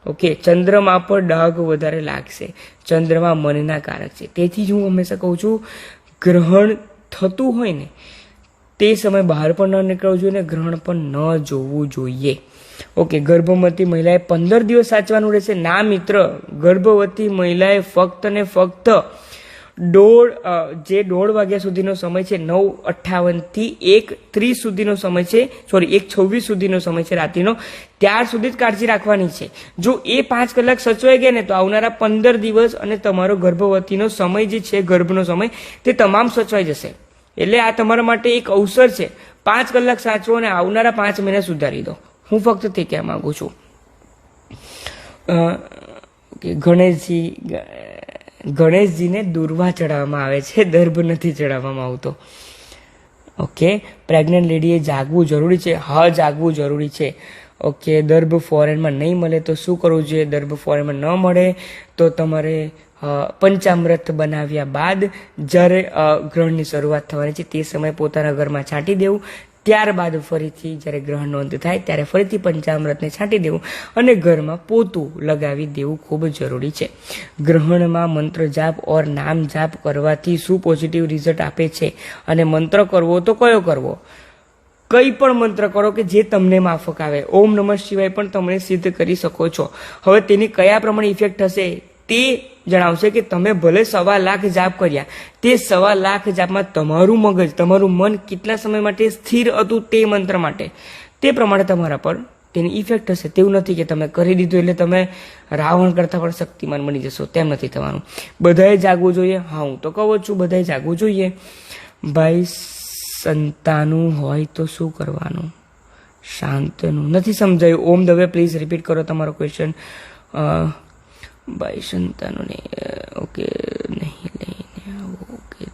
ઓકે, ચંદ્રમા પર ડાઘ વધારે લાગશે. ચંદ્રમા મનના કારક છે. તેથી જ હું હંમેશા કહું છું, ગ્રહણ થતું હોય ને તે સમય બહાર પણ ન નીકળવું જોઈએ ને ગ્રહણ પણ ન જોવું જોઈએ. ઓકે, ગર્ભવતી મહિલાએ 15 દિવસ સાચવાનું રહેશે. ના મિત્ર, ગર્ભવતી મહિલાએ ફક્ત ને ફક્ત 1:30 વાગ્યા સુધીનો સમય છે, 9:58 થી 1:30 સુધીનો સમય છે, 1:26 સુધીનો સમય છે રાત્રિનો, ત્યાર સુધી જ કાળજી રાખવાની છે. જો એ 5 કલાક સચવાઈ ગયા ને તો આવનારા 15 દિવસ અને તમારો ગર્ભવતીનો સમય જે છે, ગર્ભનો સમય, તે તમામ સચવાઈ જશે. એટલે આ તમારા માટે એક અવસર છે. 5 કલાક સાચવો અને આવનારા 5 મહિના સુધારી દો. હું ફક્ત તે કહેવા માંગુ છું. ગણેશજીને દુર્વા ચડાવવામાં આવે છે, દર્ભ નથી ચડાવવામાં આવતો. ઓકે, પ્રેગ્નન્ટ લેડીએ જાગવું જરૂરી છે. હા, જાગવું જરૂરી છે. ઓકે, દર્ભ ફોરેનમાં નહીં મળે તો શું કરવું જોઈએ? દર્ભ ફોરેનમાં ન મળે તો તમારે પંચામૃત બનાવ્યા બાદ જ્યારે ગ્રહણની શરૂઆત થવાની છે તે સમયે પોતાના ઘરમાં છાંટી દેવું. ત્યારબાદ ફરીથી જ્યારે ગ્રહણનો અંત થાય ત્યારે ફરીથી પંચામૃતને છાંટી દેવું અને ઘરમાં પોતું લગાવી દેવું ખૂબ જરૂરી છે. ગ્રહણમાં મંત્ર જાપ ઓર નામ જાપ કરવાથી શું પોઝિટિવ રિઝલ્ટ આપે છે? અને મંત્ર કરવો તો કયો કરવો? કઈ પણ મંત્ર કરો કે જે તમને માફક આવે. ઓમ નમઃ શિવાય પણ તમે સિદ્ધ કરી શકો છો. હવે તેની કયા પ્રમાણે ઇફેક્ટ થશે તે જણાવશે કે તમે ભલે 1.25 લાખ જાપ કર્યા, તે 1.25 લાખ જાપમાં તમારું મગજ, તમારું મન કેટલા સમય માટે સ્થિર હતું તે મંત્ર માટે, તે પ્રમાણે તમારા પર તેની ઇફેક્ટ હશે. તેવું નથી કે તમે કરી દીધું એટલે તમે રાવણ કરતા પણ શક્તિમાન બની જશો, તેમ નથી થવાનું. બધાએ જાગવું જોઈએ. હા, હું તો કહું છું બધાએ જાગવું જોઈએ. ભાઈ, સંતાનું હોય તો શું કરવાનું? શાંતનું નથી સમજાયું. ઓમ દવે પ્લીઝ રિપીટ કરો તમારો ક્વેશ્ચન. ભાઈ, સંતાનોને ઓકે નહીં લઈને આવો. ઓકે,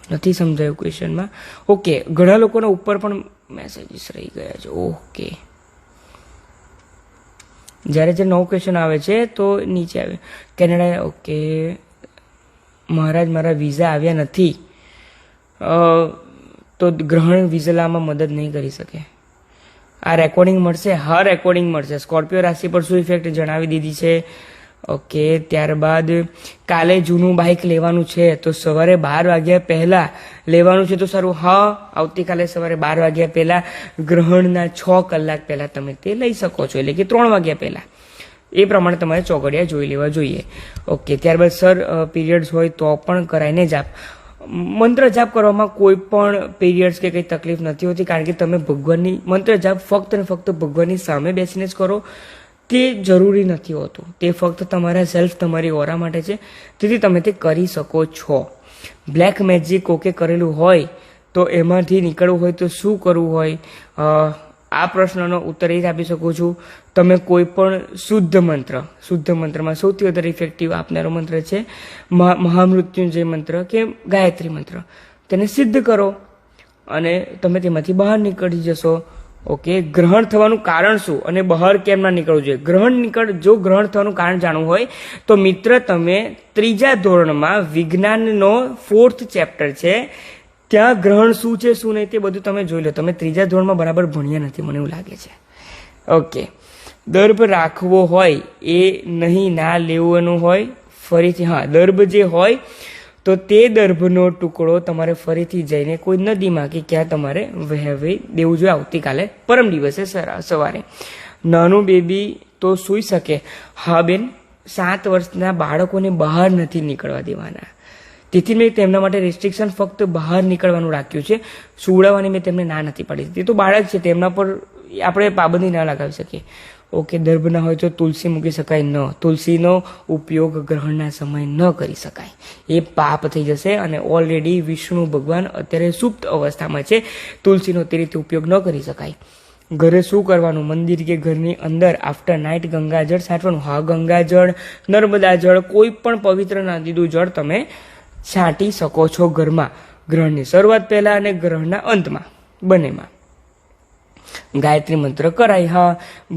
નથી સમજાયું ક્વેશ્ચનમાં. ઓકે, ઘણા લોકોના ઉપર પણ મેસેજીસ રહી ગયા છે. ઓકે, જ્યારે જે નવો ક્વેશ્ચન આવે છે તો નીચે આવે કેનેડા. ઓકે, મહારાજ, મારા વિઝા આવ્યા નથી તો ગ્રહણ વિઝામાં મદદ નહીં કરી શકે. આ રેકોર્ડિંગ મળશે? હા, રેકોર્ડિંગ મળશે. સ્કોર્પિયો રાશિ પર શું ઇફેક્ટ જણાવી દીધી છે. ઓકે, ત્યારબાદ કાલે જૂનું બાઇક લેવાનું છે તો સવારે 12 વાગ્યા પહેલા લેવાનું છે તો સારું. હા, આવતીકાલે સવારે 12 વાગ્યા પહેલા, ગ્રહણના 6 કલાક પહેલા તમે તે લઈ શકો છો, એટલે કે 3 વાગ્યા પહેલા. એ પ્રમાણે તમારે ચોઘડિયા જોઈ લેવા જોઈએ. ઓકે, ત્યારબાદ સર પીરિયડ્સ હોય તો પણ કરાઈને જાપ. મંત્ર જાપ કરવામાં કોઈ પણ પીરિયડ્સ કે કંઈ તકલીફ નથી હોતી, કારણ કે તમે ભગવાનની મંત્ર જાપ ફક્ત ને ફક્ત ભગવાનની સામે બેસીને જ કરો. તે જરૂરી નથી હોતું. તે ફક્ત તમારા સેલ્ફ, તમારી ઓરા માટે છે, તેથી તમે તે કરી શકો છો. બ્લેક મેજિક કોકે કરેલું હોય તો એમાંથી નીકળવું હોય તો શું કરવું હોય? આ પ્રશ્નનો ઉત્તર એ જ આપી શકું છું. તમે કોઈ પણ શુદ્ધ મંત્રમાં સૌથી વધારે ઇફેક્ટિવ આપનારો મંત્ર છે મહામૃત્યુંજય મંત્ર કે ગાયત્રી મંત્ર. તેને સિદ્ધ કરો અને તમે તેમાંથી બહાર નીકળી જશો. ઓકે, ગ્રહણ થવાનું કારણ શું અને બહાર કેમ ના નીકળવું જોઈએ? જો ગ્રહણ થવાનું કારણ જાણવું હોય તો મિત્ર, તમે 3જા ધોરણમાં વિજ્ઞાનનો 4th ચેપ્ટર છે, ત્યાં ગ્રહણ શું છે શું નહીં તે બધું તમે જોઈ લો. તમે 3જા ધોરણમાં બરાબર ભણ્યા નથી, મને એવું લાગે છે. ઓકે, દર્ભ રાખવો હોય એ નહીં, ના લેવાનું હોય ફરીથી. હા, દર્ભ જે હોય તો તે દર્ભનો ટુકડો તમારે ફરીથી જઈને કોઈ નદીમાં કે ક્યાં તમારે વહેવી દેવું જોઈએ આવતીકાલે, પરમ દિવસે સવારે. નાનું બેબી તો સૂઈ શકે. હા બેન, 7 વર્ષના બાળકોને બહાર નથી નીકળવા દેવાના. તેથી મેં તેમના માટે રેસ્ટ્રિક્શન ફક્ત બહાર નીકળવાનું રાખ્યું છે. સુવડાવવાની મેં તેમને ના નથી પાડી. તે તો બાળક છે, તેમના પર આપણે પાબંદી ના લગાવી શકીએ. ઓકે, દર્ભ ના હોય તો તુલસી મૂકી શકાય ન. તુલસીનો ઉપયોગ ગ્રહણના સમય ન કરી શકાય, એ પાપ થઈ જશે. અને ઓલરેડી વિષ્ણુ ભગવાન અત્યારે સુપ્ત અવસ્થામાં છે, તુલસીનો તે રીતે ઉપયોગ ન કરી શકાય. ઘરે શું કરવાનું? મંદિર કે ઘરની અંદર આફ્ટર નાઇટ ગંગાજળ છાંટવાનું. હા, ગંગાજળ, નર્મદા જળ, કોઈ પણ પવિત્ર નદીનું જળ તમે છાંટી શકો છો ઘરમાં, ગ્રહણની શરૂઆત પહેલા અને ગ્રહણના અંતમાં, બંનેમાં. ગાયત્રી મંત્ર કરાય. હા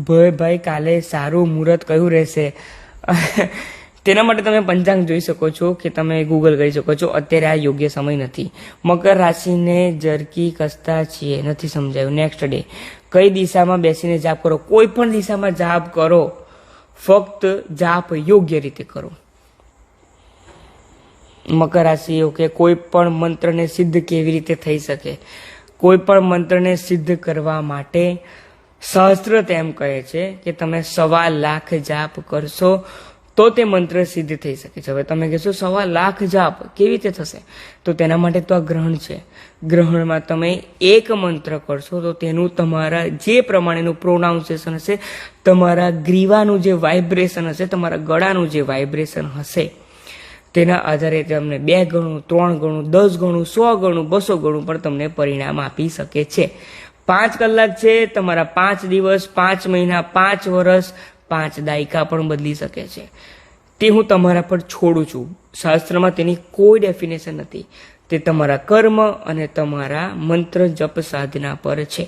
ભાઈ, કાલે સારું મુહૂર્ત કયું રહેશે? તેના માટે તમે પંચાંગ જોઈ શકો છો કે તમે ગૂગલ કરી શકો છો. અત્યારે આ યોગ્ય સમય નથી. મકર રાશિને જરકી કસતા છીએ, નથી સમજાયું. નેક્સ્ટ ડે, કઈ દિશામાં બેસીને જાપ કરો? કોઈ પણ દિશામાં જાપ કરો, ફક્ત જાપ યોગ્ય રીતે કરો. મકર રાશિ, ઓકે, કોઈ પણ મંત્રને સિદ્ધ કેવી રીતે થઈ શકે? કોઈ પણ મંત્રને સિદ્ધ કરવા માટે શાસ્ત્ર તેમ કહે છે કે તમે 1.25 લાખ જાપ કરશો તો તે મંત્ર સિદ્ધ થઈ શકે છે. હવે તમે કહેશો 1.25 લાખ જાપ કેવી રીતે થશે? તો તેના માટે તો આ ગ્રહણ છે. ગ્રહણમાં તમે એક મંત્ર કરશો તો તેનું તમારા જે પ્રમાણેનું પ્રોનાઉન્સિએશન હશે, તમારા ગ્રીવાનું જે વાઇબ્રેશન હશે, તમારા ગળાનું જે વાઇબ્રેશન હશે, તેના આધારે તમને 2 ગણું, 3 ગણું, 10 ગણું, 100 ગણું, 200 ગણું પણ તમને પરિણામ આપી શકે છે. 5 કલાક છે, તમારા 5 દિવસ, 5 મહિના, 5 વર્ષ, 5 દાયકા પણ બદલી શકે છે. તે હું તમારા પર છોડું છું. શાસ્ત્રમાં તેની કોઈ ડેફિનેશન નથી. તે તમારા કર્મ અને તમારા મંત્ર જપ સાધના પર છે.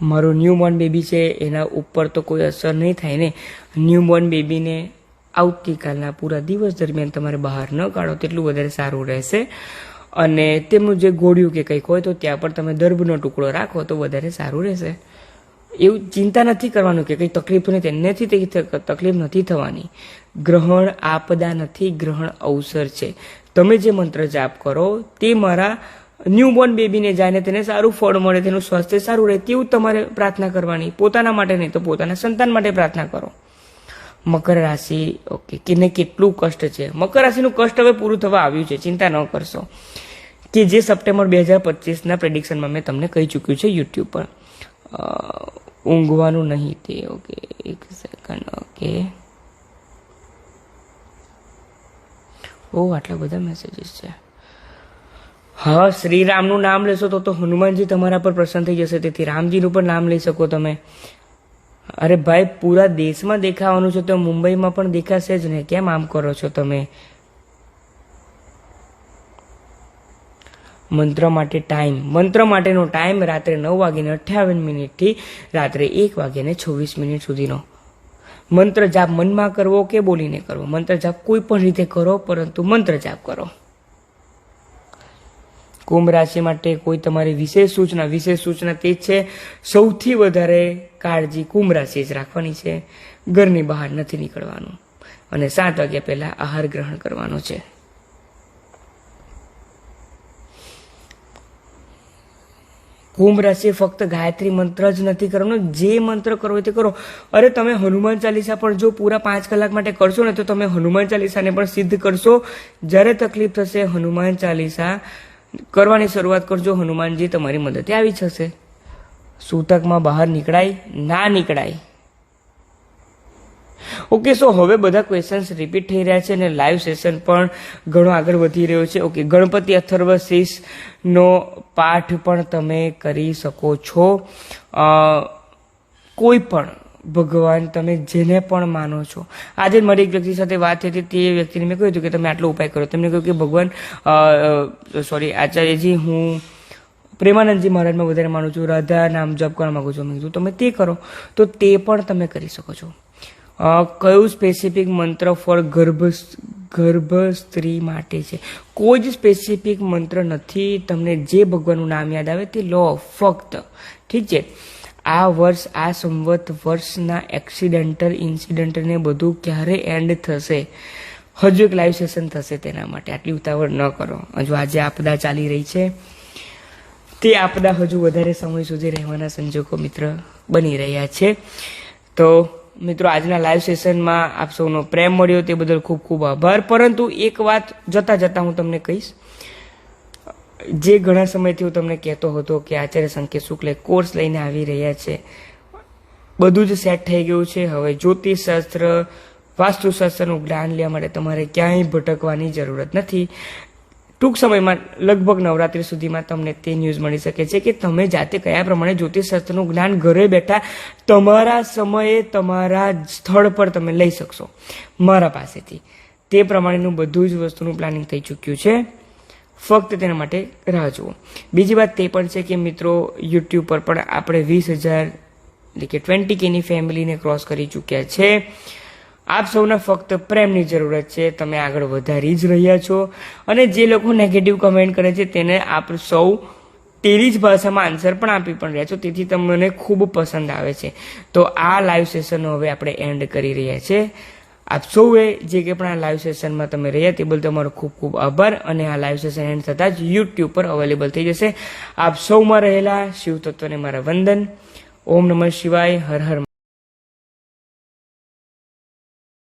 મારું ન્યૂબોર્ન બેબી છે એના ઉપર તો કોઈ અસર નહીં થાય ને. ન્યૂબોર્ન બેબીને આવતીકાલના પૂરા દિવસ દરમિયાન તમારે બહાર ન કાઢો તેટલું વધારે સારું રહેશે. અને તેમનું જે ગોળિયું કે કંઈક હોય તો ત્યાં પણ તમે દર્ભનો ટુકડો રાખો તો વધારે સારું રહેશે. એવું ચિંતા નથી કરવાનું કે કંઈ તકલીફ નહીં, તેનેથી તકલીફ નથી થવાની. ગ્રહણ આપદા નથી, ગ્રહણ અવસર છે. તમે જે મંત્ર જાપ કરો તે મારા ન્યૂબોર્ન બેબીને જાય તેને સારું ફળ મળે, તેનું સ્વાસ્થ્ય સારું રહે તેવું તમારે પ્રાર્થના કરવાની. પોતાના માટે નહીં તો પોતાના સંતાન માટે પ્રાર્થના કરો. મકર રાશિ, ઓકે, કેને કેટલું કષ્ટ છે. મકર રાશિનું કષ્ટ હવે પૂરું થવા આવ્યું છે, ચિંતા ન કરશો. કે જે સપ્ટેમ્બર 2025ના પ્રેડિક્શનમાં મેં તમને કહી ચૂક્યું છે યુટ્યુબ પર. ઊંઘવાનું નહીં તે, ઓકે, 1 સેકન્ડ, ઓકે. આટલા બધા મેસેજીસ છે. હા, શ્રીરામનું નામ લેશો તો હનુમાનજી તમારા પર પ્રસન્ન થઈ જશે. તેથી રામજીનું પણ નામ લઈ શકો તમે. અરે ભાઈ, પૂરા દેશમાં દેખાવાનું છે તો મુંબઈમાં પણ દેખાશે જ ને. કેમ આમ કરો છો તમે? મંત્ર માટે ટાઈમ, મંત્ર માટેનો ટાઈમ રાત્રે 9:58 થી રાત્રે 1:26 સુધીનો. મંત્ર જાપ મનમાં કરવો કે બોલીને કરવો, મંત્ર જાપ કોઈ પણ રીતે કરો, પરંતુ મંત્ર જાપ કરો. કુંભ રાશિ માટે કોઈ તમારી વિશેષ સૂચના તે છે સૌથી વધારે કાળજી કુંભ રાશિ જ રાખવાની છે. ઘરની બહાર નથી નીકળવાનું અને 7 વાગ્યા પહેલા આહાર ગ્રહણ કરવાનો છે. કુંભ રાશિ ફક્ત ગાયત્રી મંત્ર જ નથી કરવાનો, જે મંત્ર કરવો તે કરો. અરે તમે હનુમાન ચાલીસા પણ જો પૂરા 5 કલાક માટે કરશો ને તો તમે હનુમાન ચાલીસાને પણ સિદ્ધ કરશો. જ્યારે તકલીફ થશે હનુમાન ચાલીસા કરવાની શરૂઆત કરજો, હનુમાનજી તમારી મદદે આવી જશે. સૂતકમાં બહાર નીકળાય ના નીકળાય? ઓકે, સો હવે બધા ક્વેશ્ચન્સ રિપીટ થઈ રહ્યા છે અને લાઈવ સેશન પણ ઘણો આગળ વધી રહ્યો છે. ઓકે, ગણપતિ અથર્વ શીર્ષનો પાઠ પણ તમે કરી શકો છો. કોઈ પણ ભગવાન તમે જેને પણ માનો છો. આજે મારી એક વ્યક્તિ સાથે વાત થઈ હતી. તે વ્યક્તિને મેં કહ્યું હતું કે તમે આટલો ઉપાય કરો. તેમને કહ્યું કે ભગવાન આચાર્યજી, હું પ્રેમાનંદજી મહારાજમાં વધારે માનું છું, રાધા નામ જપ કરવા માંગુ છું. મેં કીધું તમે તે કરો, તો તે પણ તમે કરી શકો છો. કયું સ્પેસિફિક મંત્ર ફોર ગર્ભ સ્ત્રી માટે છે? કોઈ જ સ્પેસિફિક મંત્ર નથી. તમને જે ભગવાનનું નામ યાદ આવે તે લો. ફક્ત ઠીક છે, આ વર્ષ, આ સંવત વર્ષના ઇન્સિડન્ટને બધું ક્યારે એન્ડ થશે? હજુ એક લાઈવ સેશન થશે, તેના માટે આટલી ઉતાવળ ન કરો. હજુ આજે આપદા ચાલી રહી છે, તે આપદા હજુ વધારે સમય સુધી રહેવાના સંજોગો મિત્ર બની રહ્યા છે. તો મિત્રો, આજના લાઈવ સેશનમાં આપ સૌનો પ્રેમ મળ્યો તે બદલ ખૂબ ખૂબ આભાર. પરંતુ એક વાત જતા હું તમને કહીશ, જે ઘણા સમયથી હું તમને કહેતો હતો કે આચાર્ય સંકેત શુક્લ કોર્સ લઈને આવી રહ્યા છે. બધું જ સેટ થઈ ગયું છે. હવે જ્યોતિષશાસ્ત્ર, વાસ્તુશાસ્ત્રનું જ્ઞાન લેવા માટે તમારે ક્યાંય ભટકવાની જરૂરત નથી. ટૂંક સમયમાં લગભગ નવરાત્રી સુધીમાં તમને તે ન્યૂઝ મળી શકે છે કે તમે જાતે કયા પ્રમાણે જ્યોતિષશાસ્ત્રનું જ્ઞાન ઘરે બેઠા તમારા સમયે તમારા સ્થળ પર તમે લઈ શકશો મારા પાસેથી. તે પ્રમાણેનું બધું જ વસ્તુનું પ્લાનિંગ થઈ ચૂક્યું છે. ફક્ત તેના માટે રાહ જુઓ. બીજી વાત તે પણ છે કે મિત્રો, યુટ્યુબ પર પણ આપણે 20,000 એટલે કે 20K ની ફેમિલીને ક્રોસ કરી ચૂક્યા છે. આપ સૌના ફક્ત પ્રેમની જરૂરત છે. તમે આગળ વધારી જ રહ્યા છો. અને જે લોકો નેગેટિવ કમેન્ટ કરે છે તેને આપ સૌ તેની જ ભાષામાં આન્સર પણ આપી પણ રહ્યા છો. તેથી તમને ખૂબ પસંદ આવે છે. તો આ લાઈવ સેશનનો હવે આપણે એન્ડ કરી રહ્યા છે. આપ સૌએ જે કે પણ આ લાઈવ સેશનમાં તમે રહ્યા તે બદલ તમારો ખૂબ ખૂબ આભાર અને આ લાઈવ સેશન એન્ડ થતાં જ યુટ્યુબ પર અવેલેબલ થઈ જશે. આપ સૌમાં રહેલા શિવ તત્વને મારા વંદન. ઓમ નમઃ શિવાય. હર હર